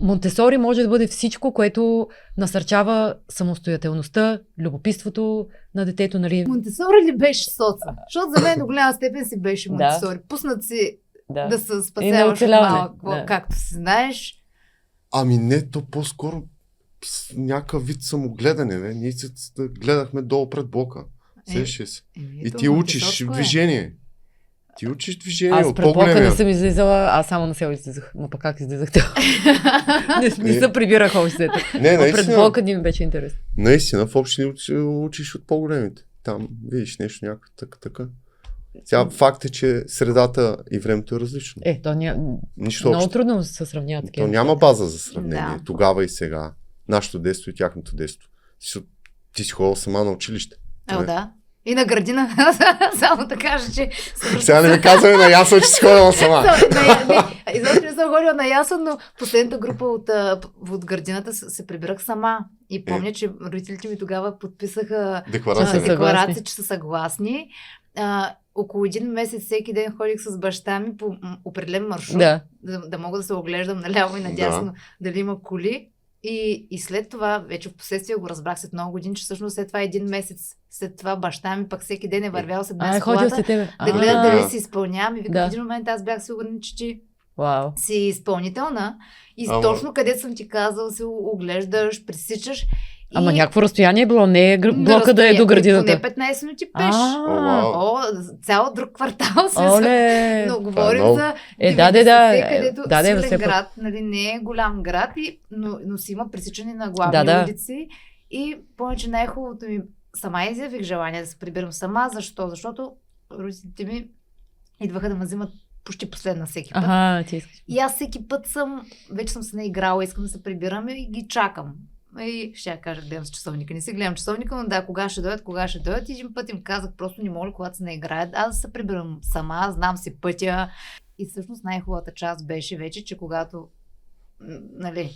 [SPEAKER 1] Монтесори може да бъде всичко, което насърчава самостоятелността, любопитството на детето. Нали.
[SPEAKER 2] Монтесори ли беше соца? Защото за мен до голяма степен си беше Монтесори. Пуснат си да се спасяваш малко, както си знаеш.
[SPEAKER 3] Не, то по-скоро с някакъв вид самогледане. Ние се гледахме долу пред блока. Сещаш се. И ти учиш движение. Ти учиш движение от по-големия.
[SPEAKER 1] Аз пред блока не съм излизала, аз само на село излизах. Ма пък как излизахте? Не се прибирах още. Пред блока ни ми беше интересно.
[SPEAKER 3] Наистина, в общи учиш от по-големите. Там видиш нещо някакво така. Сега факт е, че средата и времето е различно.
[SPEAKER 1] То много трудно се сравнява такива.
[SPEAKER 3] То няма база за сравнение. Да. Тогава и сега. Нашето детство и тяхното детство. Ти си ходила сама на училище.
[SPEAKER 2] Да. И на градина. Само да кажа, че...
[SPEAKER 3] Сега не ми казваме на ясно, че си ходила сама.
[SPEAKER 2] Изобщо не съм ходила на ясно, но последната група от градината се прибирах сама. И помня, че родителите ми тогава подписаха декларация, че са съгласни. Около 1 месец всеки ден ходих с баща ми по определен маршрут, да мога да се оглеждам наляво и надясно дали има коли. И след това, вече в последствие го разбрах след много години, че всъщност след това 1 месец след това баща ми пък всеки ден е вървял след мен с колата да гледа дали си изпълнявам. И в един момент аз бях сигурна, че ти си изпълнителна и точно къде съм ти казал, се оглеждаш, пресичаш.
[SPEAKER 1] Ама някакво разстояние е било, не е блока да е до градината.
[SPEAKER 2] Поне 15 минути пеш.
[SPEAKER 3] Вау.
[SPEAKER 2] Цял друг квартал.
[SPEAKER 1] Оле!
[SPEAKER 2] Но говорим
[SPEAKER 3] много.
[SPEAKER 2] за където силен град, нали, не е голям град, но си има пресичане на главни улици. И повече най-хубавото ми, сама изявих желание да се прибирам сама. Защо? Защото родителите ми идваха да ме взимат почти последна всеки път. И аз всеки път вече съм се наиграла, искам да се прибирам и ги чакам. И ще я кажа, гледам с часовника. Не си гледам часовника, но да, кога ще дойдат. И един път им казах, просто не мога, когато се наиграят. Аз се прибирам сама, знам си пътя. И всъщност най-хубавата част беше вече, че когато нали...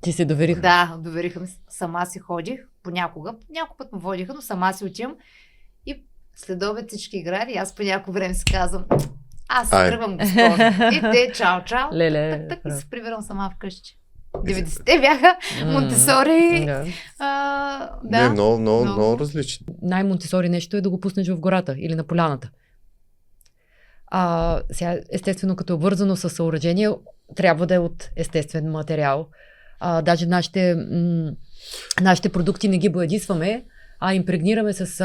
[SPEAKER 1] Ти се довериха?
[SPEAKER 2] Да, довериха ми. Сама си ходих понякога. Някой път ме водиха, но сама си отивам. И след обед всички играли. Аз по някакво време си казвам, аз тръгвам, госпожа. И те, чао.
[SPEAKER 1] Леле.
[SPEAKER 2] Так се прибирам сама вкъщи. 90-те бяха Монтесори.
[SPEAKER 3] Не, много различни.
[SPEAKER 1] Най-Монтесори нещо е да го пуснеш в гората или на поляната. Сега, естествено, като е обвързано с съоръжение, трябва да е от естествен материал. Даже нашите продукти не ги боядисваме, а импрегнираме с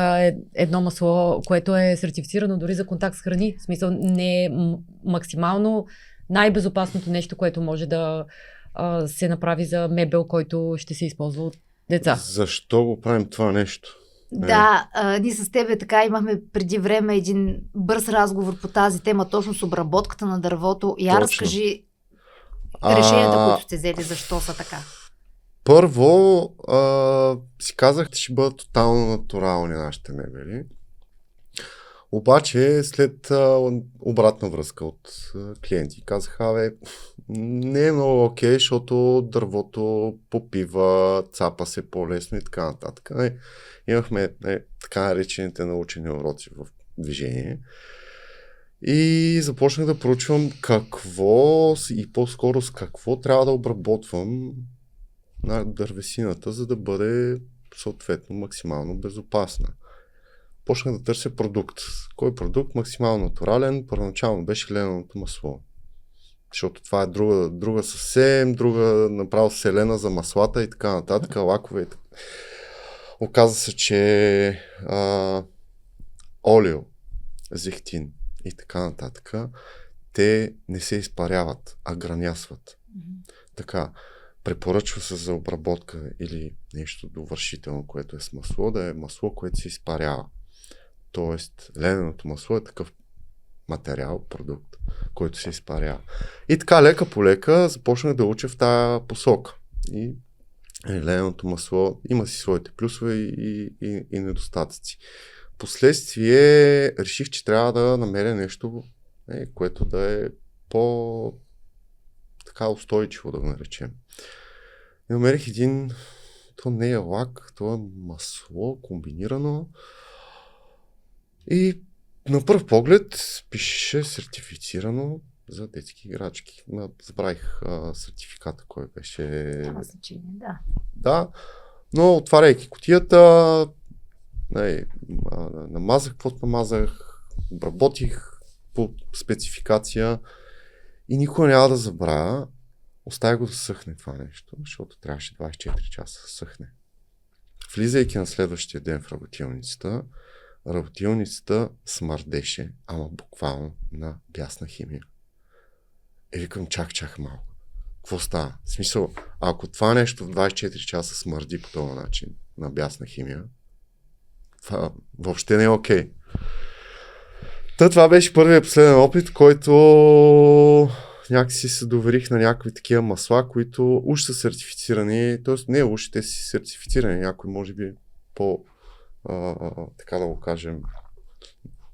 [SPEAKER 1] едно масло, което е сертифицирано дори за контакт с храни. В смисъл, не е максимално най-безопасното нещо, което може да се направи за мебел, който ще се използва от деца.
[SPEAKER 3] Защо го правим това нещо?
[SPEAKER 2] Да, ние с тебе така имахме преди време един бърз разговор по тази тема, точно с обработката на дървото. Я разкажи решенията, които сте взели, защо са така.
[SPEAKER 3] Първо, си казах, че ще бъдат тотално натурални нашите мебели. Обаче, след обратна връзка от клиенти, казаха, не е много окей, защото дървото попива, цапа се по-лесно и така нататък. Имахме така наречените научени уроци в движение. И започнах да проучвам какво и по-скоро с какво трябва да обработвам на дървесината, за да бъде съответно максимално безопасна. Почнах да търся продукт. Кой продукт? Максимално натурален. Първоначално беше лененото масло. Защото това е друга съвсем, друга направо селена за маслата и така нататък, лакове и така. Оказва се, че олио, зехтин и така нататък, те не се изпаряват, а гранясват. Така, препоръчва се за обработка или нещо довършително, което е с масло, да е масло, което се изпарява. Тоест, лененото масло е такъв материал, продукт, който се изпарява. И така, лека по лека започнах да уча в тая посока. И лененото масло има си своите плюсове и недостатъци. Последствие реших, че трябва да намеря нещо, което да е така устойчиво, да го наречем. И намерих то не е лак, то е масло комбинирано. И на пръв поглед пише сертифицирано за детски играчки. Забравих сертификата, кой беше.
[SPEAKER 2] Това значение, да.
[SPEAKER 3] Да, но отваряйки кутията, намазах каквото намазах, обработих по спецификация и никога няма да забравя. Оставя го да съхне това нещо, защото трябваше 24 часа да съхне. Влизайки на следващия ден в работилницата смърдеше, ама буквално на бясна химия. И викам, чак малко. Какво става? В смисъл, ако това нещо в 24 часа смърди по този начин на бясна химия, това въобще не е окей. Това беше първият последен опит, който някакси се доверих на някакви такива масла, които уж са сертифицирани, т.е. не уж, те си сертифицирани, някой може би така да го кажем,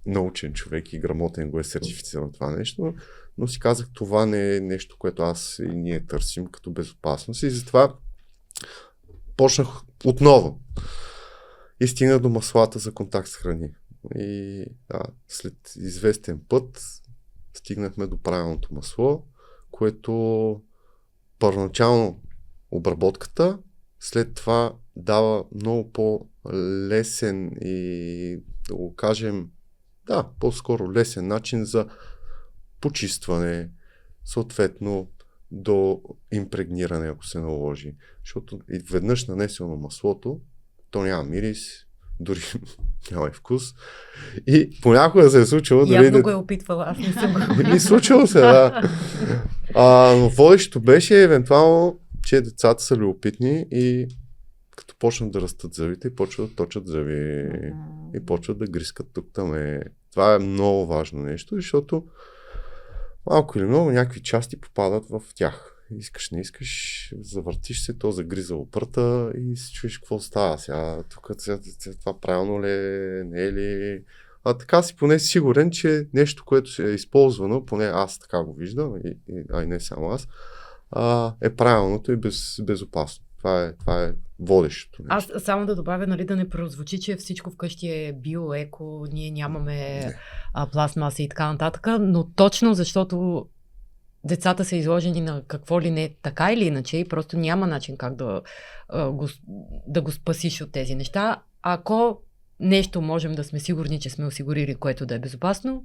[SPEAKER 3] научен човек и грамотен го е сертифициран това нещо, но си казах, това не е нещо, което аз и ние търсим като безопасност и затова почнах отново и стигнах до маслата за контакт с храни. И след известен път стигнахме до правилното масло, което първоначално обработката, след това дава много по-лесен и да го кажем, по-скоро лесен начин за почистване, съответно до импрегниране, ако се наложи. Защото и веднъж нанесено маслото, то няма мирис, дори няма и вкус. И понякога се е случило...
[SPEAKER 1] Явно го е опитвала, аз не съм го.
[SPEAKER 3] И случило се, да. Но водещото беше евентуално, че децата са любопитни и като почнат да растат зъбите и почват да точат зъби и почват да грискат тук-там. Това е много важно нещо, защото малко или много някакви части попадат в тях. Искаш, не искаш, завъртиш се, то загризало пръта и си чуеш какво става сега. Тук това правилно ли е, не е ли? Така си поне сигурен, че нещо, което е използвано, поне аз така го виждам, и не само аз, е правилното и безопасно. Това е водещото нещо.
[SPEAKER 1] Аз само да добавя, нали, да не прозвучи, че всичко вкъщи е био, еко, ние нямаме пластмаса и така нататък, но точно защото децата са изложени на какво ли не, така или иначе, и просто няма начин как да го спасиш от тези неща. Ако нещо можем да сме сигурни, че сме осигурили, което да е безопасно,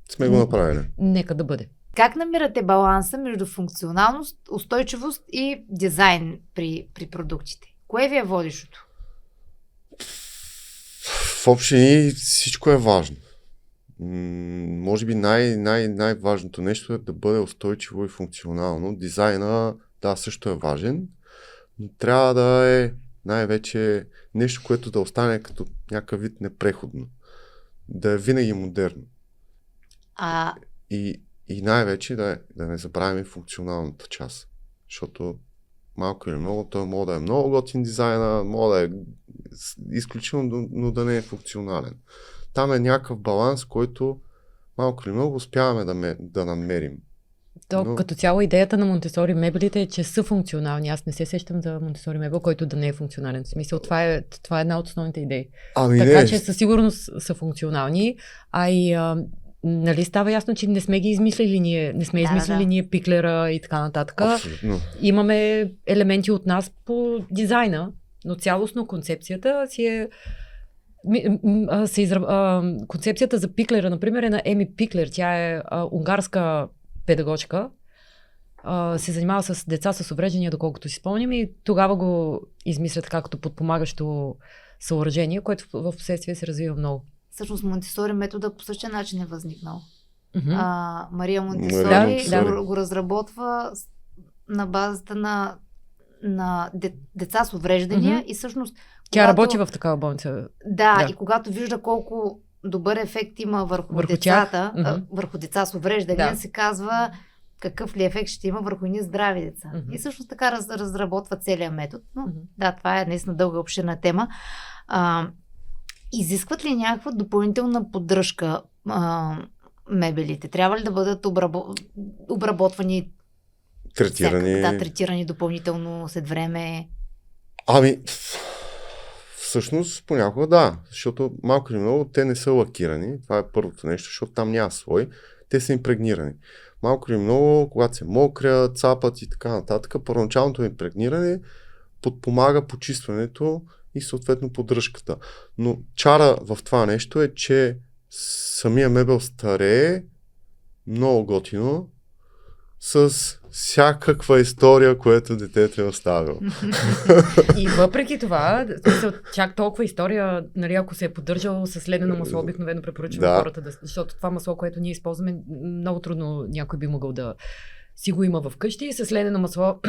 [SPEAKER 3] сме го направили.
[SPEAKER 1] Нека да бъде.
[SPEAKER 2] Как намирате баланса между функционалност, устойчивост и дизайн при продуктите? Кое ви е водещото?
[SPEAKER 3] В общи линии всичко е важно. Може би най-важното нещо е да бъде устойчиво и функционално. Дизайна, да, също е важен, но трябва да е най-вече нещо, което да остане като някакъв вид непреходно. Да е винаги модерно. И най-вече да не забравяме функционалната част. Защото малко или много, той може да е много готин дизайна, може да е изключително, но да не е функционален. Там е някакъв баланс, който малко или много успяваме да намерим.
[SPEAKER 1] Като цяло идеята на Монтесори мебелите е, че са функционални. Аз не се сещам за Монтесори мебел, който да не е функционален. В смисъл, това е една от основните идеи. Така че със сигурност са функционални, нали става ясно, че не сме ги измислили ние, не сме измислили ние пиклера и така нататък.
[SPEAKER 3] Абсолютно.
[SPEAKER 1] Имаме елементи от нас по дизайна, но цялостно концепцията си е концепцията за пиклера, например, е на Еми Пиклер. Тя е унгарска педагогка. Се занимава с деца с увреждания, доколкото си спомням, и тогава го измисля така като подпомагащо съоръжение, което в последствие се развива много.
[SPEAKER 2] Всъщност Монтесори метода по същия начин е възникнал.
[SPEAKER 1] Mm-hmm.
[SPEAKER 2] Мария Монтесори го разработва на базата на деца с увреждания и всъщност
[SPEAKER 1] тя работи в такава болница.
[SPEAKER 2] Да, и когато вижда колко добър ефект има върху децата, върху деца с увреждания, се казва какъв ли ефект ще има върху едни здрави деца. И всъщност така разработва целият метод. Но да, това е наистина дълга обширна тема. Изискват ли някаква допълнителна поддръжка мебелите? Трябва ли да бъдат обработвани, третирани допълнително след време?
[SPEAKER 3] Всъщност понякога да, защото малко или много те не са лакирани. Това е първото нещо, защото там няма слой. Те са импрегнирани. Малко или много, когато се мокрят, цапат и така нататък, първоначалното импрегниране подпомага почистването и съответно поддръжката. Но чара в това нещо е, че самия мебел старее много готино с всякаква история, която детето е оставило.
[SPEAKER 1] И въпреки това, чак толкова история, нали, ако се е поддържало с ледено масло, обикновено препоръчвам хората, защото това масло, което ние използваме, много трудно някой би могъл да си го има вкъщи. И с ледено масло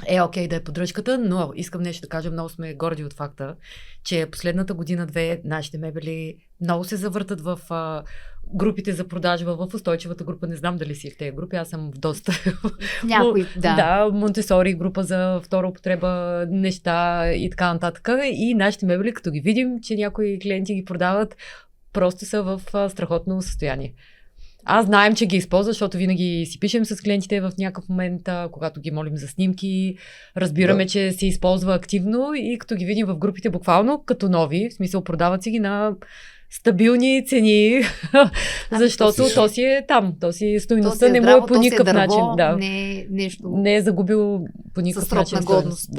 [SPEAKER 1] е окей да е поддръжката, но искам нещо да кажа, много сме горди от факта, че последната година-две нашите мебели много се завъртат в групите за продажба, в устойчивата група. Не знам дали си в тези групи, аз съм в доста.
[SPEAKER 2] Някои, да.
[SPEAKER 1] Да, Монтесори, група за втора употреба, неща и така нататък. И нашите мебели, като ги видим, че някои клиенти ги продават, просто са в страхотно състояние. Аз знаем, че ги използва, защото винаги си пишем с клиентите в някакъв момент, когато ги молим за снимки, разбираме, че се използва активно и като ги видим в групите буквално като нови, в смисъл продават си ги на стабилни цени, защото то си е там, то си стойността не му е по никакъв начин. Да. Не е загубил по никакъв начин стойност.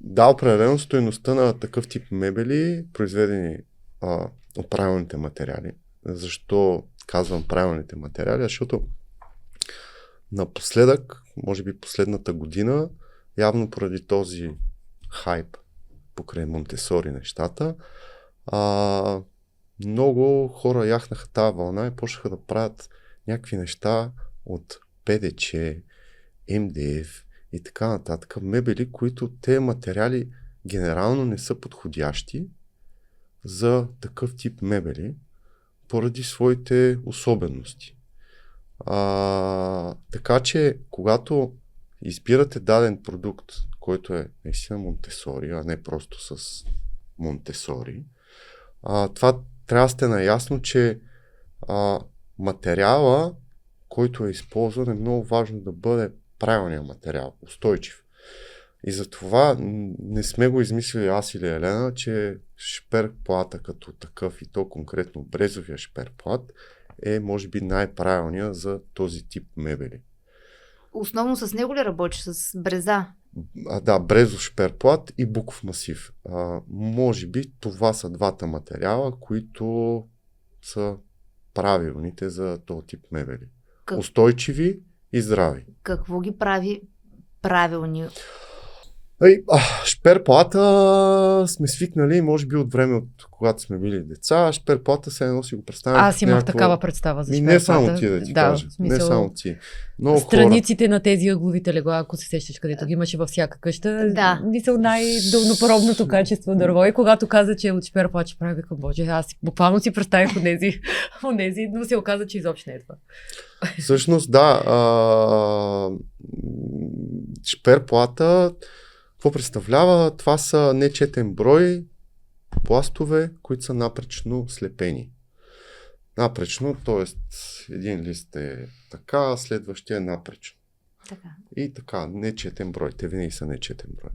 [SPEAKER 3] Да, определено стойността на такъв тип мебели, произведени от правилните материали. Защо казвам правилните материали? Защото напоследък, може би последната година, явно поради този хайп покрай Монтесори нещата, много хора яхнаха тази вълна и почнаха да правят някакви неща от ПДЧ, МДФ и така нататък. Мебели, които те материали генерално не са подходящи за такъв тип мебели, поради своите особености. Така че, когато избирате даден продукт, който е наистина Монтесори, а не просто с Монтесори, това трябва да сте наясно, че материала, който е използван, е много важно да бъде правилният материал, устойчив. И затова не сме го измислили аз или Елена, че шперплата като такъв и то конкретно брезовия шперплат е може би най-правилният за този тип мебели.
[SPEAKER 2] Основно с него ли работиш? С бреза?
[SPEAKER 3] Да, брезов шперплат и буков масив. Може би това са двата материала, които са правилните за този тип мебели. Устойчиви и здрави.
[SPEAKER 2] Какво ги прави правилни?
[SPEAKER 3] Шперплата сме свикнали, може би от време, от когато сме били деца. Шперплата се едно си го представя.
[SPEAKER 1] Аз имах такава представа за шперплата.
[SPEAKER 3] Не само ти да ти кажа.
[SPEAKER 1] Смисъл,
[SPEAKER 3] не само ти.
[SPEAKER 1] Много страниците на тези ъгловите легла, ако се сещаш, където ги имаше във всяка къща, мисъл най-долнопробното качество дърво. И когато каза, че от шперплат ще прави, викам, боже, аз буквално си представих онези, но се оказа, че изобщо не е това.
[SPEAKER 3] Всъщност, да. Шперплата какво представлява? Това са нечетен брой пластове, които са напречно слепени. Напречно, т.е. един лист е така, следващия е напречно.
[SPEAKER 2] Така.
[SPEAKER 3] И така, нечетен брой. Те винаги са нечетен брой.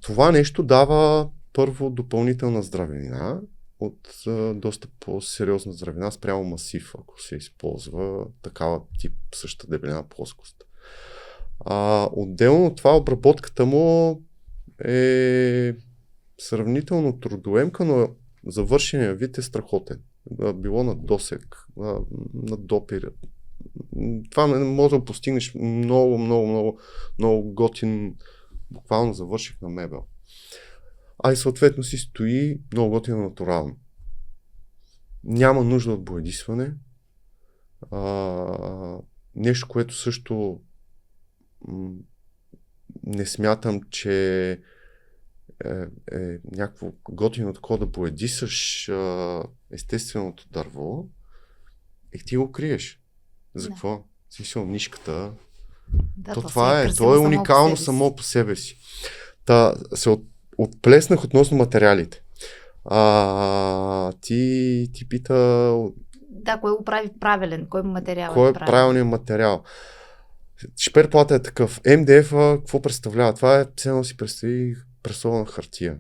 [SPEAKER 3] Това нещо дава първо допълнителна здравина, от доста по-сериозна здравина спрямо масив, ако се използва такава тип същата дебелина плоскост. Отделно това обработката му е сравнително трудоемка, но завършеният вид е страхотен. Било на досек, на допир. Това може да постигнеш много готин, буквално завърших на мебел. И съответно си стои много готино натурално. Няма нужда от боядисване. Нещо, което също не смятам, че е някакво готино такова да боядисаш естественото дърво и ти го криеш. За какво? Смисъл, нишката. Това е. То е уникално само по себе си. Се отплеснах относно материалите. Ти пита...
[SPEAKER 2] Да, кой го прави правилен? Кой материал
[SPEAKER 3] Кой е правилният материал? Шперплата е такъв. МДФ-а какво представлява? Това е, все си представи пресована хартия.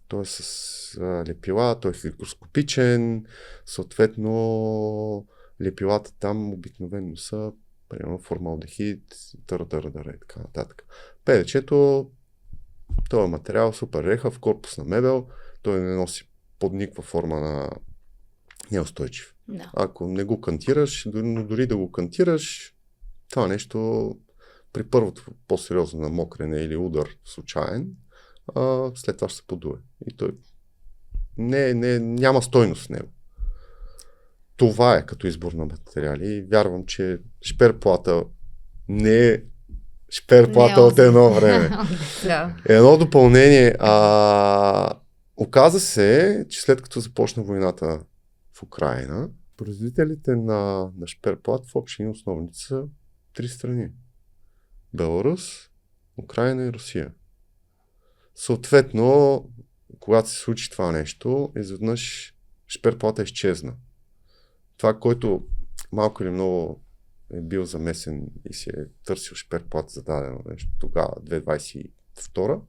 [SPEAKER 3] Той е с лепила, той е микроскопичен, съответно лепилата там обикновено са примерно формалдехид, търа и така нататък. ПДЧ-то, този е материал супер рехав, корпус на мебел, той не носи под никаква форма на неустойчив.
[SPEAKER 2] No.
[SPEAKER 3] Ако не го кантираш, но дори да го кантираш, това нещо при първото по-сериозно намокрене или удар случайен, след това ще се подуе. И той няма стойност в него. Това е като избор на материали. Вярвам, че шперплата не е шперплата от едно време. Едно допълнение. Оказа се, че след като започна войната в Украйна, производителите на шперплат в общини основните са 3 страни. Беларус, Украйна и Русия. Съответно, когато се случи това нещо, изведнъж шперплата изчезна. Това, който малко или много е бил замесен и си е търсил шперплат за дадено нещо тогава, 2022,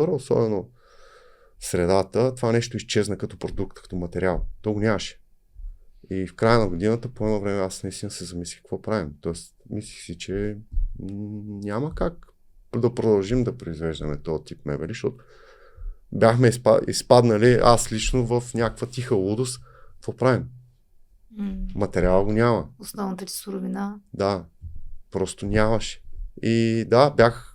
[SPEAKER 3] особено в средата, това нещо изчезна като продукт, като материал. То го нямаше. И в края на годината, по едно време, аз наистина се замислих какво правим. Тоест, мислих си, че няма как да продължим да произвеждаме този тип мебели, защото бяхме изпаднали, аз лично, в някаква тиха лудост. Какво правим? Материал го няма.
[SPEAKER 2] Основната ти суровина.
[SPEAKER 3] Да, просто нямаше. И да,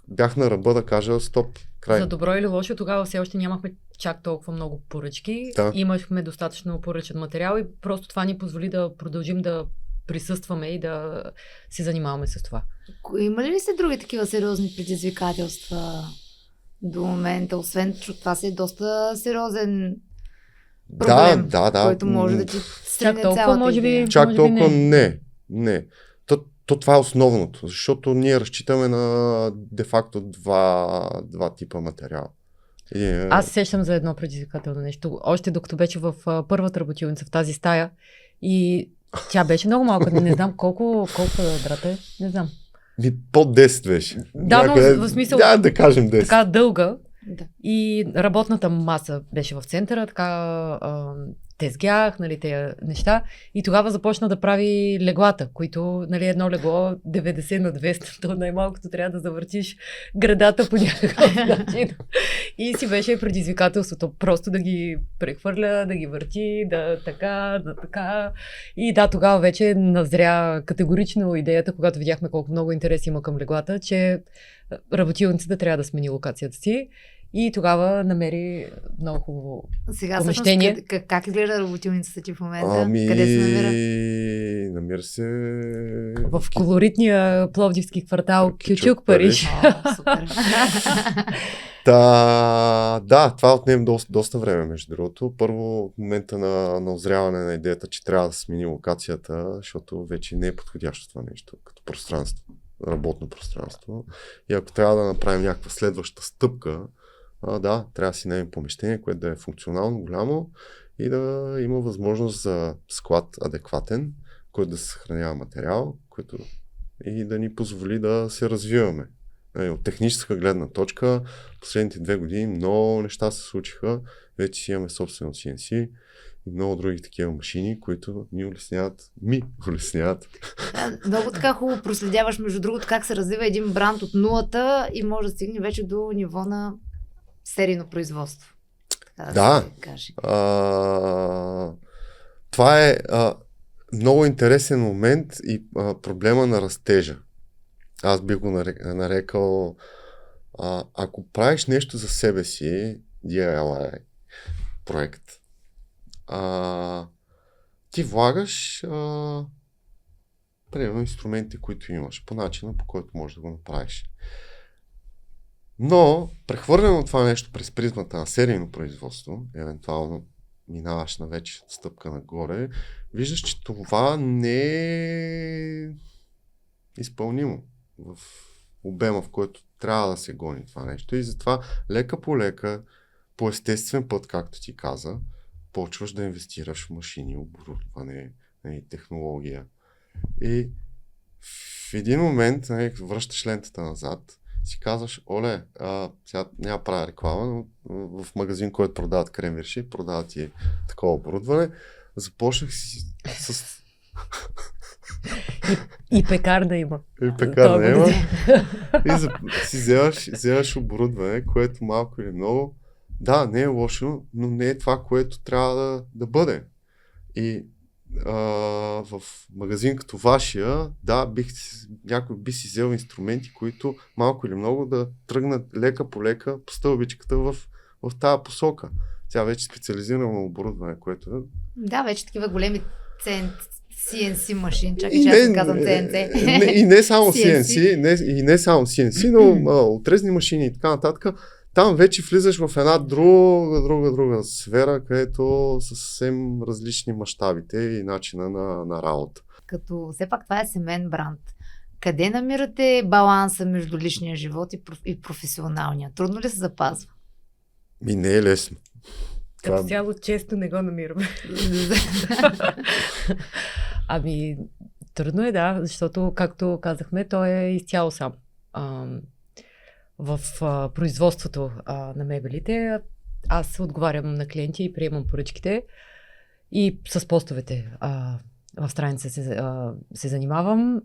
[SPEAKER 3] бях на ръба да кажа стоп, край.
[SPEAKER 1] За добро или лошо, тогава все още нямахме чак толкова много поръчки.
[SPEAKER 3] Да.
[SPEAKER 1] Имахме достатъчно поръчен материал и просто това ни позволи да продължим да присъстваме и да се занимаваме с това.
[SPEAKER 2] Има ли се други такива сериозни предизвикателства до момента, освен че това си е доста сериозен проблем,
[SPEAKER 3] да.
[SPEAKER 2] който може да ти
[SPEAKER 1] Чак
[SPEAKER 2] стигне
[SPEAKER 1] толкова,
[SPEAKER 2] цялата
[SPEAKER 1] може би.
[SPEAKER 2] идея?
[SPEAKER 3] Чак толкова не. То това е основното, защото ние разчитаме на де-факто два типа материал.
[SPEAKER 1] Аз сещам за едно предизвикателно нещо. Още докато беше в първата работилница в тази стая и тя беше много малка. Не знам колко квадрата е. Не знам.
[SPEAKER 3] Под 10 беше.
[SPEAKER 1] Да, но в смисъл
[SPEAKER 3] Да кажем 10.
[SPEAKER 1] така дълга.
[SPEAKER 2] Да.
[SPEAKER 1] И работната маса беше в центъра, така тезгях, нали, тези неща. И тогава започна да прави леглата, които, нали, едно легло 90 на 200, то най-малкото трябва да завъртиш градата по някакъв начин. И си беше предизвикателството просто да ги прехвърля, да ги върти, да така. И да, тогава вече назря категорично идеята, когато видяхме колко много интерес има към леглата, че работилницата трябва да смени локацията си. И тогава намери много хубаво
[SPEAKER 2] Сега
[SPEAKER 1] помещение.
[SPEAKER 2] всъщност, как изглежда работилницата ти в момента? Къде се намира?
[SPEAKER 3] Намира се
[SPEAKER 1] в колоритния пловдивски квартал Кючук, Париж.
[SPEAKER 2] О, супер.
[SPEAKER 3] Да, това отнем доста време, между другото. Първо, в момента на озряване на идеята, че трябва да смени локацията, защото вече не е подходящо това нещо като пространство, работно пространство. И ако трябва да направим някаква следваща стъпка, да, трябва да си наемем помещение, което да е функционално голямо и да има възможност за склад адекватен, който да се съхранява материал, който и да ни позволи да се развиваме. От техническа гледна точка, последните 2 години много неща се случиха. Вече си имаме собствено CNC и много други такива машини, които ми улесняват.
[SPEAKER 2] Много така хубаво проследяваш, между другото, как се развива един бранд от нулата и може да стигне вече до ниво на серийно производство. Така
[SPEAKER 3] Да.
[SPEAKER 2] се каже.
[SPEAKER 3] Това е много интересен момент и проблема на растежа. Аз бих го нарекал, ако правиш нещо за себе си, DIY проект, ти влагаш примерно инструменти, които имаш, по начина, по който можеш да го направиш. Но, прехвърлено това нещо през призмата на серийно производство, евентуално минаваш на вече стъпка нагоре, виждаш, че това не е изпълнимо в обема, в който трябва да се гони това нещо. И затова лека по лека, по естествен път, както ти каза, почваш да инвестираш в машини, оборудване, технология. И в един момент, връщаш лентата назад, си казваш, оле, сега няма да правя реклама, но в магазин, който продават кремвирши, продават и такова оборудване, започнах си с...
[SPEAKER 1] И пекар да има.
[SPEAKER 3] И пекар да има. И си вземаш оборудване, което малко или много, да, не е лошо, но не е това, което трябва да бъде. И в магазин като вашия, да, някой би си взел инструменти, които малко или много да тръгнат лека по лека по стълбичката в тази посока. Тя вече специализирано оборудване, което е...
[SPEAKER 2] Да, вече такива големи CNC машини, чакай, че аз казвам CNC.
[SPEAKER 3] И не само CNC, не само CNC, но отрезни машини и така нататък. Там вече влизаш в една друга сфера, където са съвсем различни мащабите и начина на работа.
[SPEAKER 2] Като все пак това е семейен бранд. Къде намирате баланса между личния живот и професионалния? Трудно ли се запазва?
[SPEAKER 3] Не е лесно.
[SPEAKER 1] Като цяло често не го намираме. Трудно е, да, защото, както казахме, той е изцяло сам. В производството на мебелите аз отговарям на клиенти и приемам поръчките и с постовете в страница се занимавам.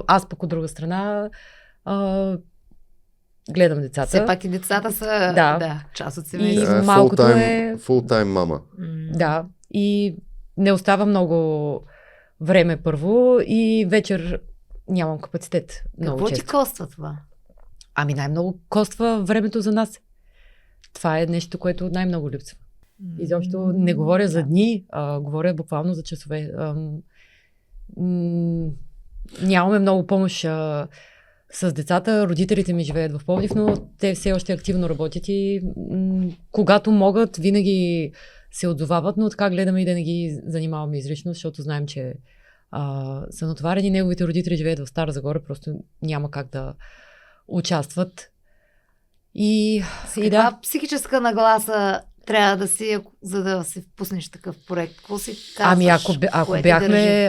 [SPEAKER 1] Аз пък от друга страна гледам децата.
[SPEAKER 2] Все пак и децата са част от семейството.
[SPEAKER 1] И малкото
[SPEAKER 3] Full-time мама.
[SPEAKER 1] Да, и не остава много време първо и вечер нямам капацитет. Много
[SPEAKER 2] Какво ти
[SPEAKER 1] често.
[SPEAKER 2] коства това?
[SPEAKER 1] Ами най-много коства времето за нас. Това е нещо, което най-много липсва. Изобщо не говоря за дни, говоря буквално за часове. Нямаме много помощ с децата. Родителите ми живеят в Пловдив, но те все още активно работят и когато могат, винаги се отзовават, но така гледаме и да не ги занимаваме излишно, защото знаем, че са натоварени. Неговите родители живеят в Стара Загора, просто няма как да участват. И
[SPEAKER 2] Каква психическа нагласа трябва да си, за да се впуснеш в такъв проект? Какво си казваш?
[SPEAKER 1] Ами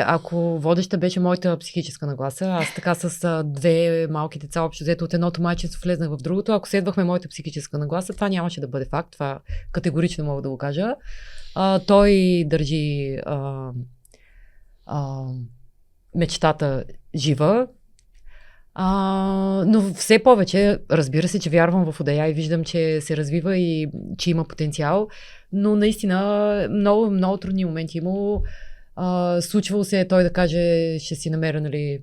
[SPEAKER 1] ако водеща беше моята психическа нагласа, аз така с две малки деца, общо взето от едното майчинство влезнах в другото, ако следвахме моята психическа нагласа, това нямаше да бъде факт, това категорично мога да го кажа. Той държи мечтата жива, но все повече, разбира се, че вярвам в Одея и виждам, че се развива и че има потенциал, но наистина много, много трудни моменти имало. Случвало се той да каже, ще си намеря, нали,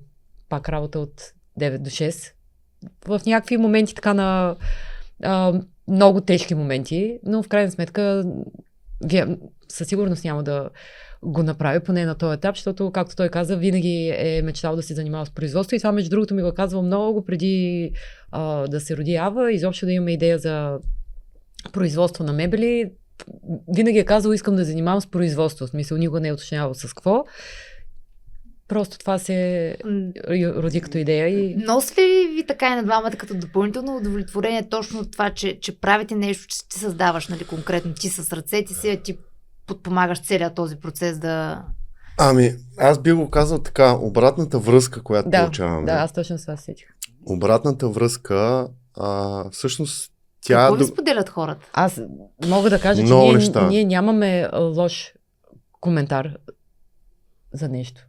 [SPEAKER 1] пак работа от 9 до 6. В някакви моменти така на много тежки моменти, но в крайна сметка със сигурност няма да го направи, поне на този етап, защото, както той каза, винаги е мечтал да се занимава с производство и това, между другото, ми го казвал много преди да се роди Ава, изобщо да имаме идея за производство на мебели. Винаги е казал, искам да занимавам с производство, в смисъл, никога не е уточнявал с какво. Просто това се роди като идея. И...
[SPEAKER 2] Носи ли ви така и на двамата като допълнително удовлетворение точно от това, че правите нещо, че ти създаваш, нали, конкретно ти с ръцете си, а ти подпомагаш целият този процес да...
[SPEAKER 3] Ами, аз би го казал така, обратната връзка, която получаваме.
[SPEAKER 1] Да, аз точно това сетих.
[SPEAKER 3] Обратната връзка, всъщност тя...
[SPEAKER 2] Какво ви споделят хората?
[SPEAKER 1] Аз мога да кажа, че ние нямаме лош коментар за нещо.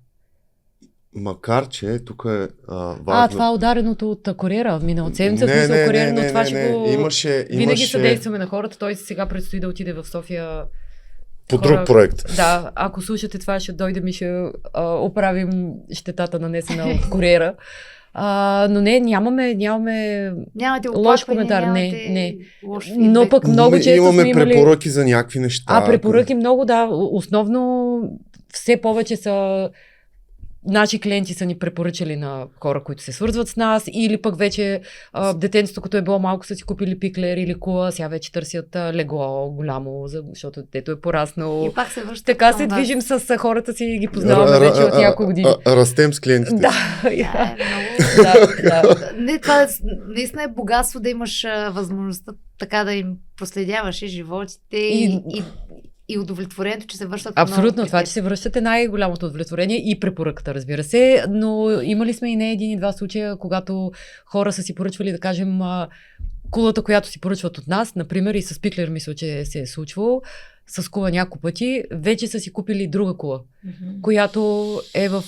[SPEAKER 3] Макар, че тук е важно...
[SPEAKER 1] Това е удареното от куриера. Минал седмица, в смисъл куриер, но това ще го... Винаги съдействаме на хората. Той сега предстои да отиде в София
[SPEAKER 3] по друг проект.
[SPEAKER 1] Да, ако слушате това, ще дойдем и ще оправим щетата нанесена от куриера. Но не, нямаме лош коментар. Не. Но пък много често
[SPEAKER 3] имаме
[SPEAKER 1] сме имали...
[SPEAKER 3] препоръки за някакви неща.
[SPEAKER 1] Препоръки много, да. Основно все повече са... Наши клиенти са ни препоръчали на хора, които се свързват с нас, или пък вече детенцето, като е било малко, са си купили пиклер или кула, сега вече търсят легло голямо, защото детето е пораснало.
[SPEAKER 2] И пак се връщат.
[SPEAKER 1] Така се движим с хората си и ги познаваме вече от няколко години.
[SPEAKER 3] Растем с клиентите.
[SPEAKER 1] Да,
[SPEAKER 2] Не, това наистина е богатство да имаш възможността така да им проследяваш и животите и удовлетворението, че се връщат.
[SPEAKER 1] Абсолютно, това, че се връщат е най-голямото удовлетворение и препоръката, разбира се, но имали сме и не един и два случая, когато хора са си поръчвали, да кажем, кулата, която си поръчват от нас, например, и с пиклер мисля, че се е случвало, с кула няколко пъти, вече са си купили друга кула, която е в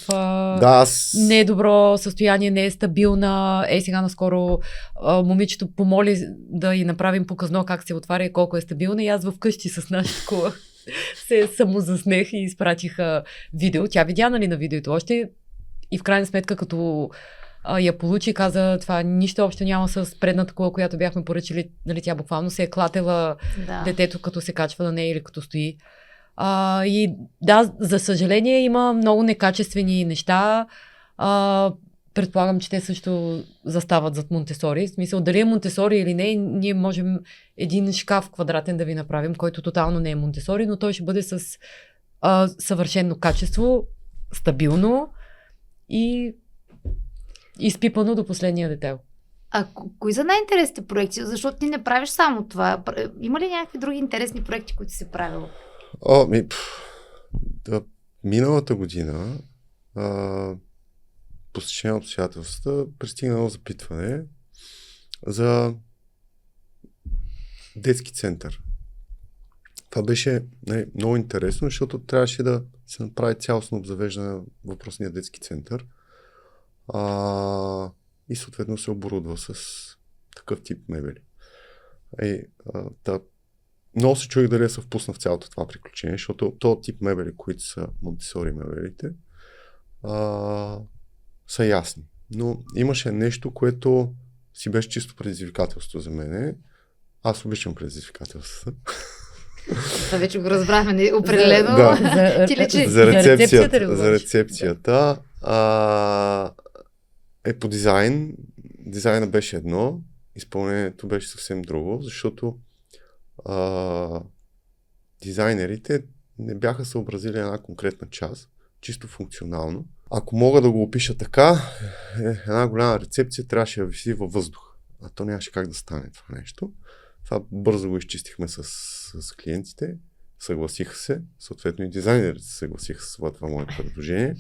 [SPEAKER 1] недобро състояние, не е стабилна. Сега наскоро момичето помоли да й направим показно как се отваря и колко е стабилна и аз вкъщи с нашата кула се самозаснех и изпратих видео. Тя видя, нали, на видеото още и в крайна сметка, като я получи, каза, това нищо общо няма с предната кола, която бяхме поръчали. Нали, тя буквално се е клатела детето, като се качва на нея или като стои. И да, за съжаление има много некачествени неща. Предполагам, че те също застават зад Монтесори. В смисъл, дали е Монтесори или не, ние можем един шкаф квадратен да ви направим, който тотално не е Монтесори, но той ще бъде с съвършено качество, стабилно и изпипано до последния детайл.
[SPEAKER 2] А кои са най-интересните проекти? Защото ти не правиш само това. Има ли някакви други интересни проекти, които си правил?
[SPEAKER 3] Миналата година по стечение на обстоятелствата пристигнало запитване за детски център. Това беше много интересно, защото трябваше да се направи цялостно обзавеждане на въпросния детски център. И съответно се оборудва с такъв тип мебели. Много се чуих дали се впусна в цялото това приключение, защото този тип мебели, които са Монтесори мебелите, са ясни. Но имаше нещо, което си беше чисто предизвикателство за мен. Аз обичам предизвикателствата.
[SPEAKER 2] Това вече го разбрахме, определено.
[SPEAKER 3] Да.
[SPEAKER 2] Ти лечи.
[SPEAKER 3] За рецепцията.
[SPEAKER 1] ли го
[SPEAKER 3] За рецепцията по дизайн. Дизайна беше едно, изпълнението беше съвсем друго, защото дизайнерите не бяха съобразили една конкретна част, чисто функционално. Ако мога да го опиша така, една голяма рецепция трябваше да виси във въздух. А то нямаше как да стане това нещо. Това бързо го изчистихме с клиентите, съгласиха се, съответно и дизайнерите се съгласиха с това мое предложение,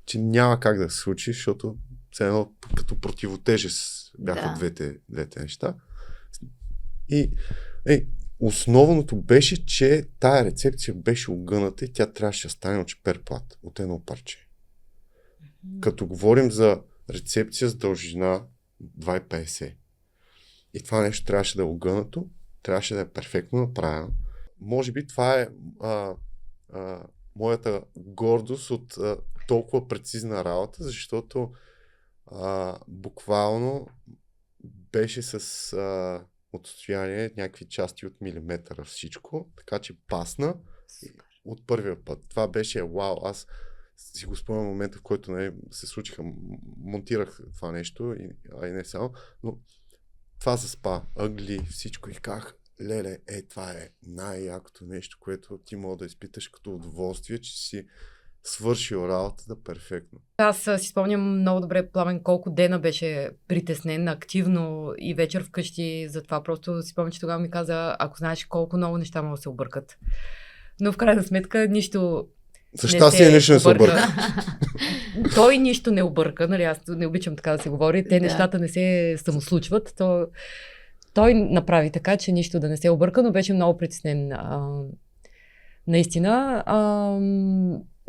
[SPEAKER 3] че няма как да се случи, защото все едно като противотежест бяха двете неща. И основното беше, че тая рецепция беше огъната и тя трябваше да стане от шперплат, от едно парче. Като говорим за рецепция с дължина 2,50 и това нещо трябваше да е огънато, трябваше да е перфектно направено. Може би това е моята гордост от толкова прецизна работа, защото буквално беше с отстояние някакви части от милиметъра всичко, така че пасна от първия път. Това беше вау, аз си го спомням момента, в който се случиха, монтирах това нещо, и не само, но това заспа, ъгли, всичко и казах, леле, това е най-якото нещо, което ти мога да изпиташ като удоволствие, че си свършил работата перфектно.
[SPEAKER 1] Аз си спомням много добре, Пламен, колко дена беше притеснен активно и вечер вкъщи, затова просто си спомням, че тогава ми каза, ако знаеш колко много неща могат да се объркат. Но в крайна сметка нищо
[SPEAKER 3] за щастие нищо не се обърка.
[SPEAKER 1] Той нищо не обърка, нали, аз не обичам така да се говори, нещата не се самослучват, той направи така, че нищо да не се обърка, но беше много притеснен. Наистина.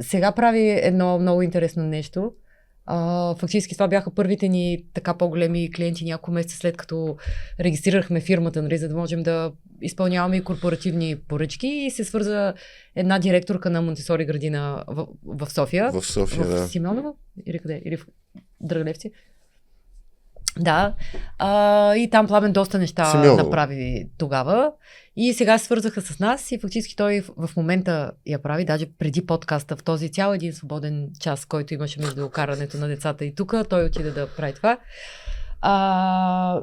[SPEAKER 1] Сега прави едно много интересно нещо. Фактически това бяха първите ни така по-големи клиенти няколко месеца след като регистрирахме фирмата, нали, за да можем да изпълняваме и корпоративни поръчки, и се свърза една директорка на Монтесори градина в София.
[SPEAKER 3] В София,
[SPEAKER 1] в Симеоново? Или къде? Или в Драгалевци? Да. И там Пламен доста неща направи тогава. И сега се свързаха с нас и фактически той в момента я прави, даже преди подкаста, в този цял един свободен час, който имаше между карането на децата и тук, той отиде да прави това.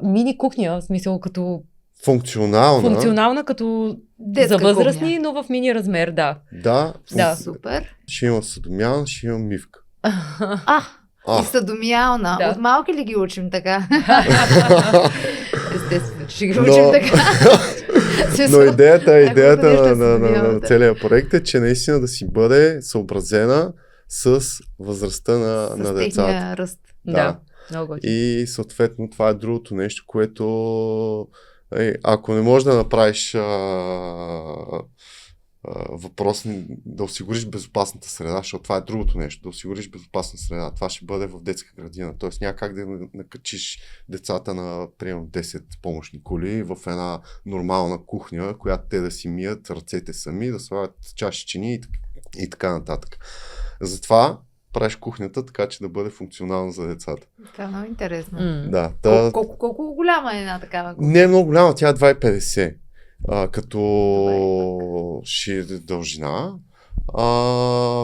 [SPEAKER 1] Мини кухня, в смисъл като функционална като детска за възрастни, кухня, но в мини размер, да.
[SPEAKER 3] Да.
[SPEAKER 2] Супер.
[SPEAKER 3] Ще има съдомяна, ще има мивка.
[SPEAKER 2] И съдомиална. Да. От малки ли ги учим така? Естествено, ще ги учим така.
[SPEAKER 3] Но идеята на целия проект е, че наистина да си бъде съобразена с възрастта на децата.
[SPEAKER 2] Ръст.
[SPEAKER 1] Да.
[SPEAKER 3] И съответно това е другото нещо, което ако не можеш да направиш въпрос да осигуриш безопасната среда, защото това е другото нещо, да осигуриш безопасна среда. Това ще бъде в детска градина. Тоест няма как да накачиш децата на примерно 10 помощни коли в една нормална кухня, която те да си мият ръцете сами, да слагат чашичини и така нататък. Затова правиш кухнята така, че да бъде функционална за децата.
[SPEAKER 2] Това е много интересно.
[SPEAKER 3] Да,
[SPEAKER 2] колко голяма е една такава кухня?
[SPEAKER 3] Не е много голяма, тя е 2,50. Като дължина.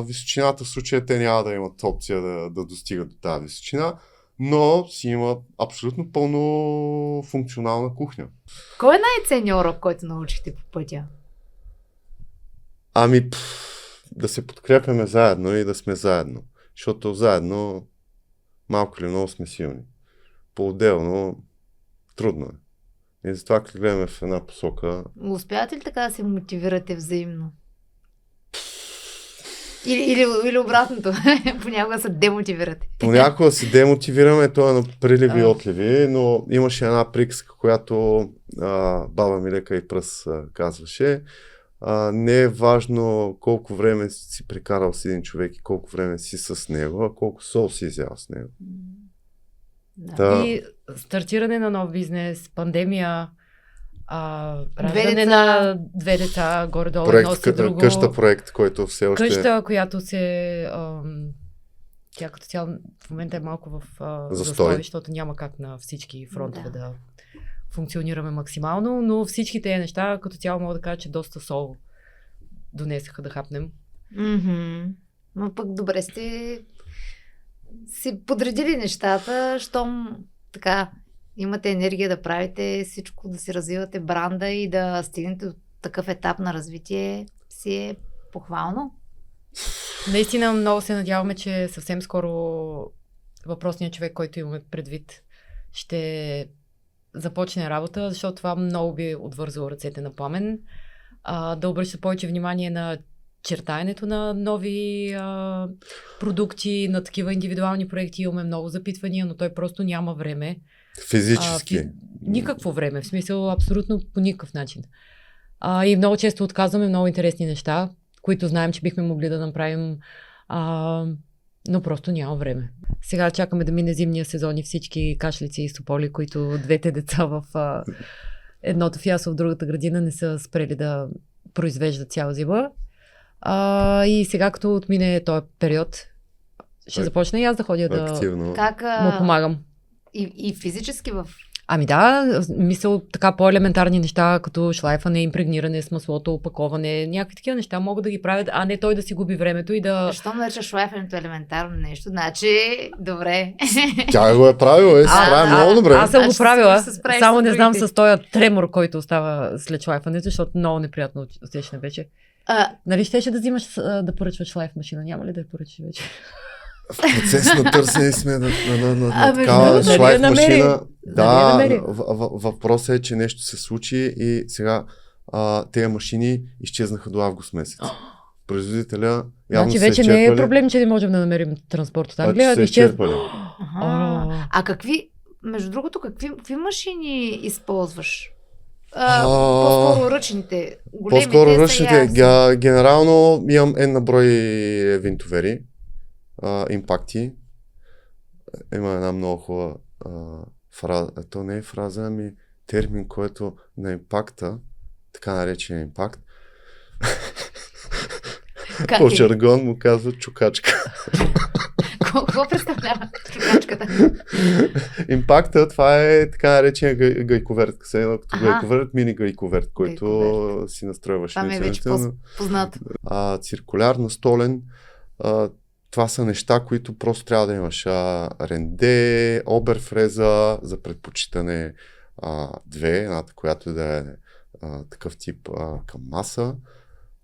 [SPEAKER 3] Височината в случая те няма да имат опция да достигат до тази височина, но си има абсолютно пълно функционална кухня.
[SPEAKER 2] Кой е най-ценният урок, който научихте по пътя?
[SPEAKER 3] Да се подкрепяме заедно и да сме заедно. Защото заедно малко или много сме силни. По-отделно трудно е. И затова като гледаме в една посока...
[SPEAKER 2] Успявате ли така да се мотивирате взаимно? Или обратното? Понякога се демотивирате.
[SPEAKER 3] Понякога се демотивираме, то е на приливи и отливи, но имаше една приказка, която баба Милека и Пръс казваше. Не е важно колко време си прекарал с един човек и колко време си с него, а колко сол си изял с него.
[SPEAKER 1] Да. И стартиране на нов бизнес, пандемия, раждане на две деца, горе-долу едно след друго.
[SPEAKER 3] Къща проект, който все още...
[SPEAKER 1] Къща, която се Тя като цяло в момента е малко в
[SPEAKER 3] Застой.
[SPEAKER 1] застой, защото няма как на всички фронтове да функционираме максимално, но всички тези неща като цяло мога да кажа, че доста сол донесаха да хапнем.
[SPEAKER 2] Но пък добре сте си подредили нещата, щом така имате енергия да правите всичко, да си развивате бранда и да стигнете до такъв етап на развитие, си е похвално.
[SPEAKER 1] Наистина много се надяваме, че съвсем скоро въпросният човек, който имаме предвид, ще започне работа, защото това много би отвързало ръцете на Пламен. Да обръща повече внимание на чертаенето на нови продукти, на такива индивидуални проекти. Имаме много запитвания, но той просто няма време.
[SPEAKER 3] Физически.
[SPEAKER 1] Никакво време, в смисъл абсолютно по никакъв начин. И много често отказваме много интересни неща, които знаем, че бихме могли да направим, но просто няма време. Сега чакаме да мине зимния сезон и всички кашлици и сополи, които двете деца в едното фиасо, в другата градина не са спрели да произвеждат цяла зима. И сега като отмине този период, ще започна и аз да ходя
[SPEAKER 3] активно.
[SPEAKER 2] Да
[SPEAKER 1] му помагам.
[SPEAKER 2] И физически в...
[SPEAKER 1] Ами да, мисъл така по-елементарни неща, като шлайфане, импрегниране с маслото, опаковане, някакви такива неща могат да ги правят, а не той да си губи времето и да...
[SPEAKER 2] Защо наричаш шлайфането елементарно нещо? Значи, добре.
[SPEAKER 3] Тя го е правила и се прави много добре.
[SPEAKER 1] Аз съм го правила, само не знам
[SPEAKER 2] другите.
[SPEAKER 1] с този тремор, който остава след шлайфането, защото много неприятно усещане вече. Нали щеше да взимаш да поръчваш шлайф машина? Няма ли да я поръчаш вече?
[SPEAKER 3] В процес на търсене сме на
[SPEAKER 2] Ами,
[SPEAKER 3] такава
[SPEAKER 1] нали
[SPEAKER 3] шлайф
[SPEAKER 1] я намери?
[SPEAKER 3] машина.
[SPEAKER 1] Нали я намери?
[SPEAKER 3] Въпросът е, че нещо се случи и сега тези машини изчезнаха до август месец. Производителя явно
[SPEAKER 1] Значи
[SPEAKER 3] се
[SPEAKER 1] вече не е
[SPEAKER 3] изчерпали.
[SPEAKER 1] проблем, че не можем да намерим транспорт от Англия.
[SPEAKER 3] се изчерпали.
[SPEAKER 2] А какви, между другото, какви машини използваш?
[SPEAKER 3] А,
[SPEAKER 2] По-скоро ръчните. Големите
[SPEAKER 3] По-скоро
[SPEAKER 2] са
[SPEAKER 3] ръчните.
[SPEAKER 2] ясни.
[SPEAKER 3] Генерално имам на брой винтовери, импакти. Има една много хубава фраза. То не е фраза, ами термин, който на импакта, така наречен импакт,
[SPEAKER 2] Как
[SPEAKER 3] по
[SPEAKER 2] е?
[SPEAKER 3] жаргон му казва чукачка.
[SPEAKER 2] Какво представлява чукачката?
[SPEAKER 3] Импакта, това е така наречен гайковерт. Като гайковерт, мини гайковерт, който
[SPEAKER 2] Гайковерт.
[SPEAKER 3] си настройваш.
[SPEAKER 2] Това ми е вече по-познато.
[SPEAKER 3] Циркуляр, настолен, това са неща, които просто трябва да имаш. Ренде, оберфреза за предпочитане, две, едната, която да е такъв тип към маса,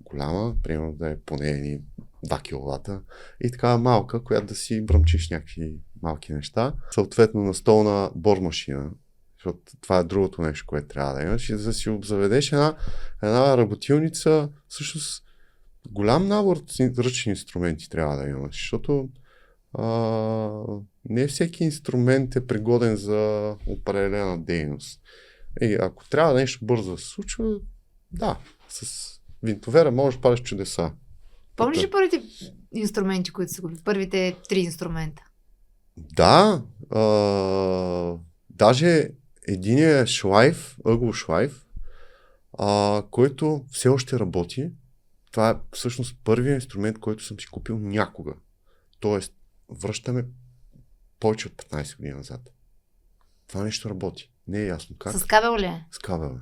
[SPEAKER 3] голяма, примерно да е поне 2 киловата, и така малка, която да си бръмчиш някакви малки неща. Съответно настолна бормашина, защото това е другото нещо, което трябва да имаш, и да си обзаведеш една работилница, всъщност голям набор ръчни инструменти трябва да имаш, защото не всеки инструмент е пригоден за определена дейност. И ако трябва нещо бързо да се случва, да, с винтовера можеш да правиш чудеса.
[SPEAKER 2] Помниш ли първите инструменти, които са купили? Първите 3 инструмента?
[SPEAKER 3] Да, даже единият шлайф, ъгъл шлайф, който все още работи. Това е всъщност първият инструмент, който съм си купил някога. Тоест, връщаме повече от 15 години назад. Това нещо работи. Не е ясно как.
[SPEAKER 2] С кабел ли е?
[SPEAKER 3] С кабел.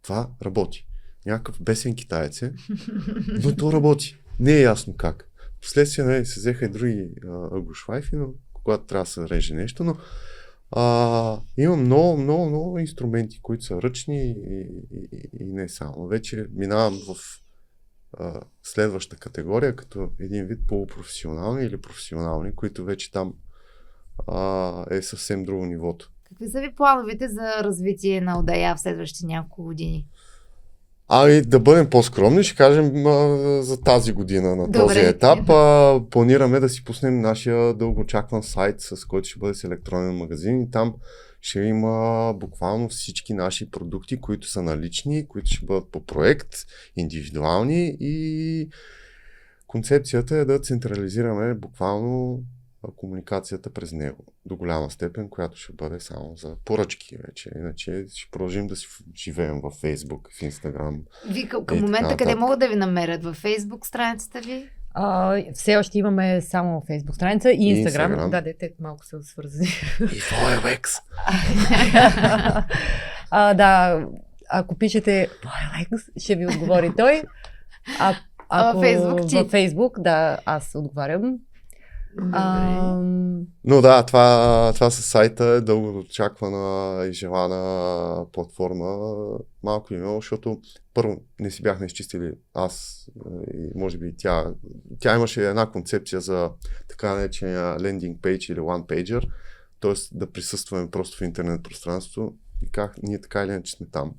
[SPEAKER 3] Това работи. Някакъв бесен китаец е, но то работи. Не е ясно как. Вследствие се взеха и други ъглошлайфи, но когато трябва да се реже нещо, но има много инструменти, които са ръчни и не само. Вече минавам в следваща категория, като един вид полупрофесионални или професионални, които вече там е съвсем друго нивото.
[SPEAKER 2] Какви са ви плановете за развитие на Одая в следващите няколко години?
[SPEAKER 3] Да бъдем по-скромни, ще кажем за тази година на този етап. Планираме да си пуснем нашия дългоочакван сайт, с който ще бъде с електронен магазин, и там ще има буквално всички наши продукти, които са налични, които ще бъдат по проект, индивидуални, и концепцията е да централизираме буквално комуникацията през него до голяма степен, която ще бъде само за поръчки вече. Иначе ще продължим да си живеем във Facebook, в Instagram.
[SPEAKER 2] Вие към момента къде могат да ви намерят? Във Facebook страницата ви?
[SPEAKER 1] Все още имаме само Facebook страница и
[SPEAKER 3] И
[SPEAKER 1] Instagram.
[SPEAKER 3] Instagram.
[SPEAKER 1] Да, те малко са свързани.
[SPEAKER 3] И FOEX.
[SPEAKER 1] Да, ако пишете FOEX, ще ви отговори той. Ако
[SPEAKER 2] Facebook ти?
[SPEAKER 1] във Facebook, да, аз отговарям.
[SPEAKER 3] Но да, това със сайта е дълго очаквана и желана платформа. Малко и много, защото първо не си бяхме изчистили аз и може би тя. Тя имаше една концепция за така наречения лендинг пейдж или one pager, т.е. да присъстваме просто в интернет пространството и как ние така или иначе сме там.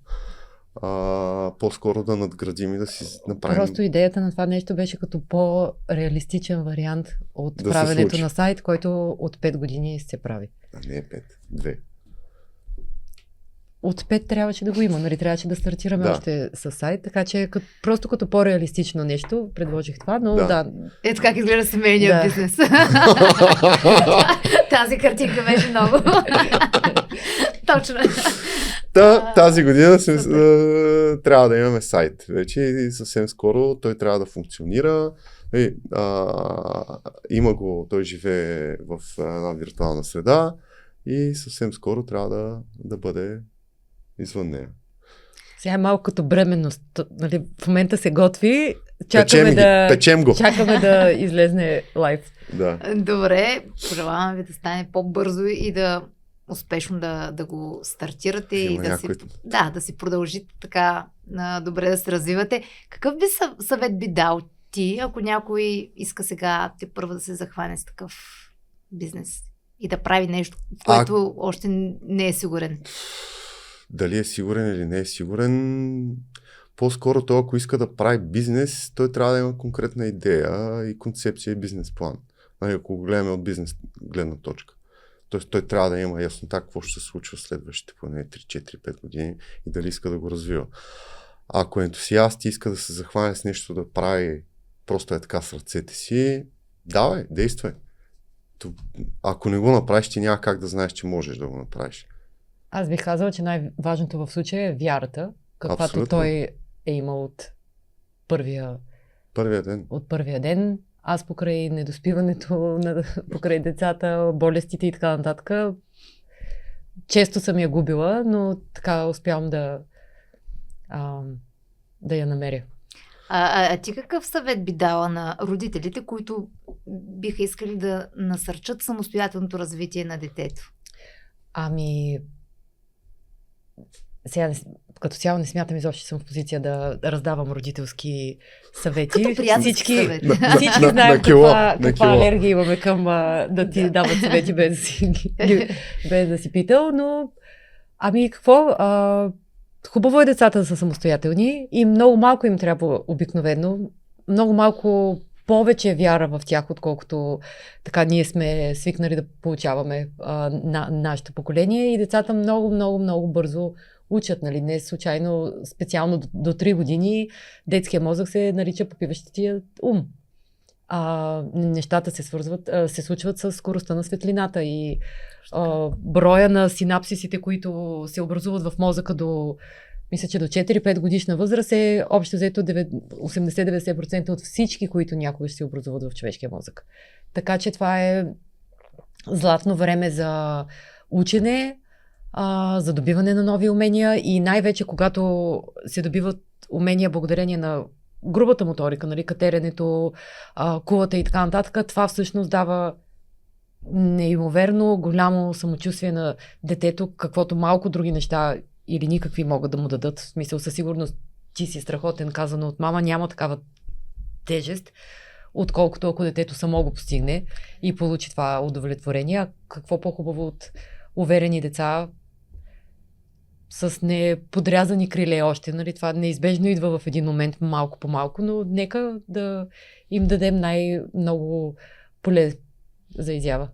[SPEAKER 3] По-скоро да надградим и да си направим...
[SPEAKER 1] Просто идеята на това нещо беше като по-реалистичен вариант от
[SPEAKER 3] Да се
[SPEAKER 1] правенето
[SPEAKER 3] случи.
[SPEAKER 1] на сайт, който от 5 години се прави.
[SPEAKER 3] Не 5, 2.
[SPEAKER 1] От 5 трябваше да го има, нали? Трябваше да стартираме
[SPEAKER 3] Да.
[SPEAKER 1] още с сайт, така че просто като по-реалистично нещо предложих това, но да.
[SPEAKER 2] Ето как изглежда семейния
[SPEAKER 1] Да.
[SPEAKER 2] бизнес. Тази картинка беше много. Точно.
[SPEAKER 3] Тази година
[SPEAKER 2] Супер.
[SPEAKER 3] трябва да имаме сайт вече и съвсем скоро той трябва да функционира. Има го, той живее в една виртуална среда и съвсем скоро трябва да бъде извън нея.
[SPEAKER 1] Сега е малко като бременност. Нали? В момента се готви, чакаме
[SPEAKER 3] Печем го.
[SPEAKER 1] да излезне лайв.
[SPEAKER 3] Да.
[SPEAKER 2] Добре, пожелавам ви да стане по-бързо и да успешно да го стартирате и
[SPEAKER 3] Има някой...
[SPEAKER 2] да си продължите така добре да се развивате. Какъв би съвет би дал ти, ако някой иска сега те първо да се захване с такъв бизнес и да прави нещо, в което още не е сигурен?
[SPEAKER 3] Дали е сигурен или не е сигурен, по-скоро той, ако иска да прави бизнес, той трябва да има конкретна идея и концепция и бизнес план. Ако го гледаме от бизнес гледна точка. Тоест той трябва да има яснота какво ще се случва в следващите поне 3-4-5 години и дали иска да го развива. Ако е ентусиаст и иска да се захване с нещо да прави просто е така с ръцете си, давай, действай. Ако не го направиш, ти няма как да знаеш, че можеш да го направиш.
[SPEAKER 1] Аз бих казала, че най-важното в случая е вярата, каквато
[SPEAKER 3] Абсолютно.
[SPEAKER 1] той е имал от първия ден. Аз покрай недоспиването, покрай децата, болестите и така нататък, често съм я губила, но така успявам да я намеря.
[SPEAKER 2] А ти какъв съвет би дала на родителите, които биха искали да насърчат самостоятелното развитие на детето?
[SPEAKER 1] Сега като цяло не смятам изобщо, че съм в позиция да раздавам родителски съвети.
[SPEAKER 2] Като приятелски съвет.
[SPEAKER 1] Всички знаем каква алергия имаме към да ти дават съвети без да си питал, но какво? Хубаво е децата да са самостоятелни и много малко им трябва обикновено. Много малко повече вяра в тях, отколкото така ние сме свикнали да получаваме на нашето поколение и децата много, много, много бързо учат, нали? Не случайно, специално до 3 години детския мозък се нарича попиващия ум. Нещата се случват с скоростта на светлината и броя на синапсисите, които се образуват в мозъка мисля, че до 4-5 годишна възраст е общо взето 80-90% от всички, които някога ще се образуват в човешкия мозък. Така че това е златно време за учене, за добиване на нови умения и най-вече когато се добиват умения благодарение на грубата моторика, нали, катеренето, кулата и така нататък, това всъщност дава неимоверно голямо самочувствие на детето, каквото малко други неща или никакви могат да му дадат. В смисъл, със сигурност ти си страхотен, казано от мама, няма такава тежест, отколкото ако детето само го постигне и получи това удовлетворение. А какво по-хубаво от уверени деца с неподрязани криле още. Нали? Това неизбежно идва в един момент малко по малко, но нека да им дадем най-много поле за изява.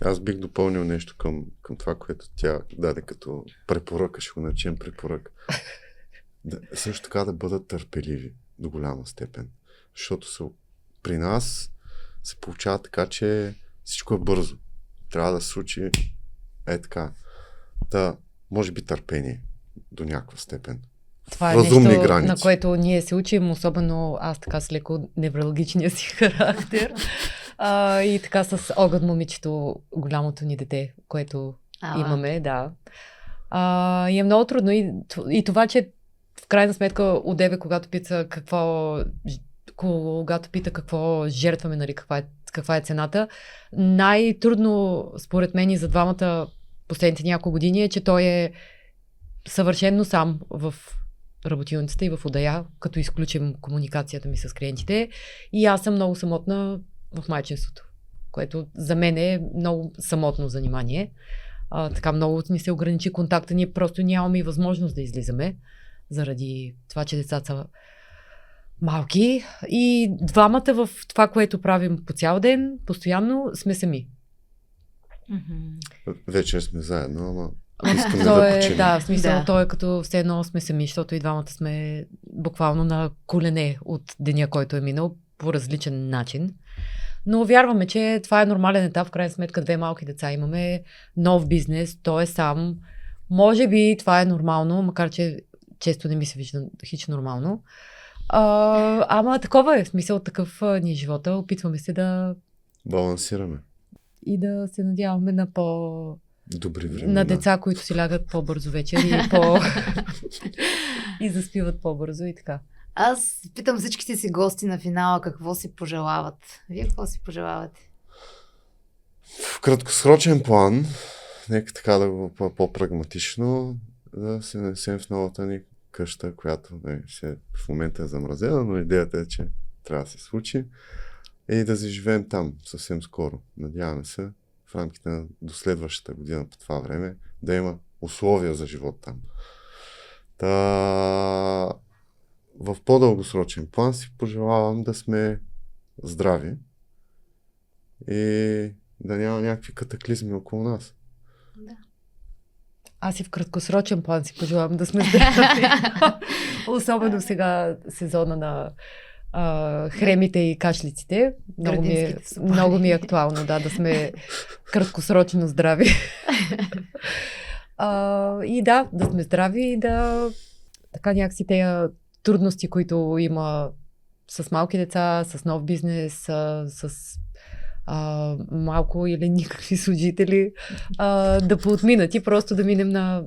[SPEAKER 3] Аз бих допълнил нещо към това, което тя даде като препоръка, ще го наречем препоръка. Също така да бъдат търпеливи до голяма степен. Защото при нас се получава така, че всичко е бързо. Трябва да се случи така. Може би търпение до някаква степен
[SPEAKER 1] Това е
[SPEAKER 3] разумни
[SPEAKER 1] нещо,
[SPEAKER 3] граници.
[SPEAKER 1] на което ние се учим, особено аз така с леко невралгичния си характер. И така с огън момичето, голямото ни дете, което имаме, да. И е много трудно. И това, че в крайна сметка одеве, когато пита какво жертваме, нали, каква е цената, най-трудно според мен и за двамата последните няколко години е, че той е съвършенно сам в работилницата и в Удая, като изключим комуникацията ми с клиентите. И аз съм много самотна в майчинството, което за мен е много самотно занимание. Така много ни се ограничи контакта, ние просто нямаме и възможност да излизаме, заради това, че децата са малки. И двамата в това, което правим по цял ден, постоянно сме сами.
[SPEAKER 3] Вече сме заедно, ама искаме
[SPEAKER 1] То
[SPEAKER 3] да
[SPEAKER 1] е,
[SPEAKER 3] починем.
[SPEAKER 1] да, в смисъл,
[SPEAKER 2] Да.
[SPEAKER 1] то е като все едно сме сами, защото и двамата сме буквално на колене от деня, който е минал, по различен начин. Но вярваме, че това е нормален етап. В крайна сметка 2 малки деца имаме, нов бизнес, той е сам. Може би това е нормално, макар че често не ми се вижда хич нормално. Ама такова е, в смисъл такъв ни е живота. Опитваме се да
[SPEAKER 3] Балансираме.
[SPEAKER 1] и да се надяваме на
[SPEAKER 3] Добри времена.
[SPEAKER 1] на деца, които си лягат по-бързо вечер и заспиват по-бързо и така.
[SPEAKER 2] Аз питам всичките си гости на финала какво си пожелават. Вие какво си пожелавате?
[SPEAKER 3] В краткосрочен план, нека така да го по-прагматично, да се несем в новата ни къща, която в момента е замразена, но идеята е, че трябва да се случи и да заживеем там съвсем скоро. Надяваме се в рамките на до следващата година по това време да има условия за живот там. В по-дългосрочен план си пожелавам да сме здрави и да няма някакви катаклизми около нас.
[SPEAKER 2] Да.
[SPEAKER 1] Аз и в краткосрочен план си пожелавам да сме здрави. Особено сега сезона на хремите и кашлиците. Много ми е актуално, да сме краткосрочно здрави. И да сме здрави и да така някакси тези трудности, които има с малки деца, с нов бизнес, с малко или никакви служители, да поотминат и просто да минем на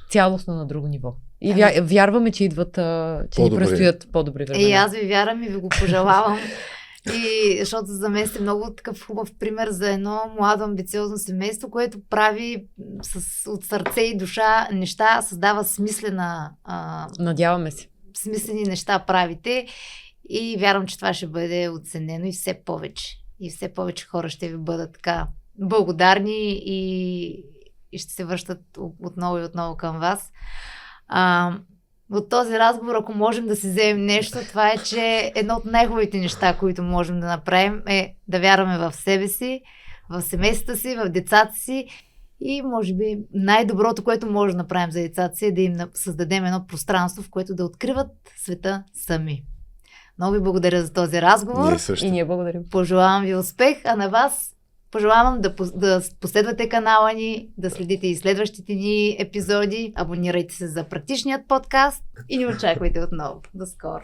[SPEAKER 1] цялостно на друго ниво. И вярваме, че идват, че ни предстоят по-добри времена.
[SPEAKER 2] И аз ви вярвам и ви го пожелавам. И защото за мен сте много такъв хубав пример за едно младо амбициозно семейство, което прави от сърце и душа неща, създава
[SPEAKER 1] Надяваме се.
[SPEAKER 2] смислени неща правите и вярвам, че това ще бъде оценено и все повече. И все повече хора ще ви бъдат така благодарни и ще се връщат отново и отново към вас. От този разговор, ако можем да си вземем нещо, това е, че едно от най-хубавите неща, които можем да направим, е да вярваме в себе си, в семейството си, в децата си и може би най-доброто, което може да направим за децата си е да им създадем едно пространство, в което да откриват света сами. Много ви благодаря за този разговор.
[SPEAKER 1] И ние благодарим.
[SPEAKER 2] Пожелавам ви успех, а на вас пожелавам да последвате канала ни, да следите и следващите ни епизоди, абонирайте се за практичният подкаст и ни очаквайте отново. До скоро!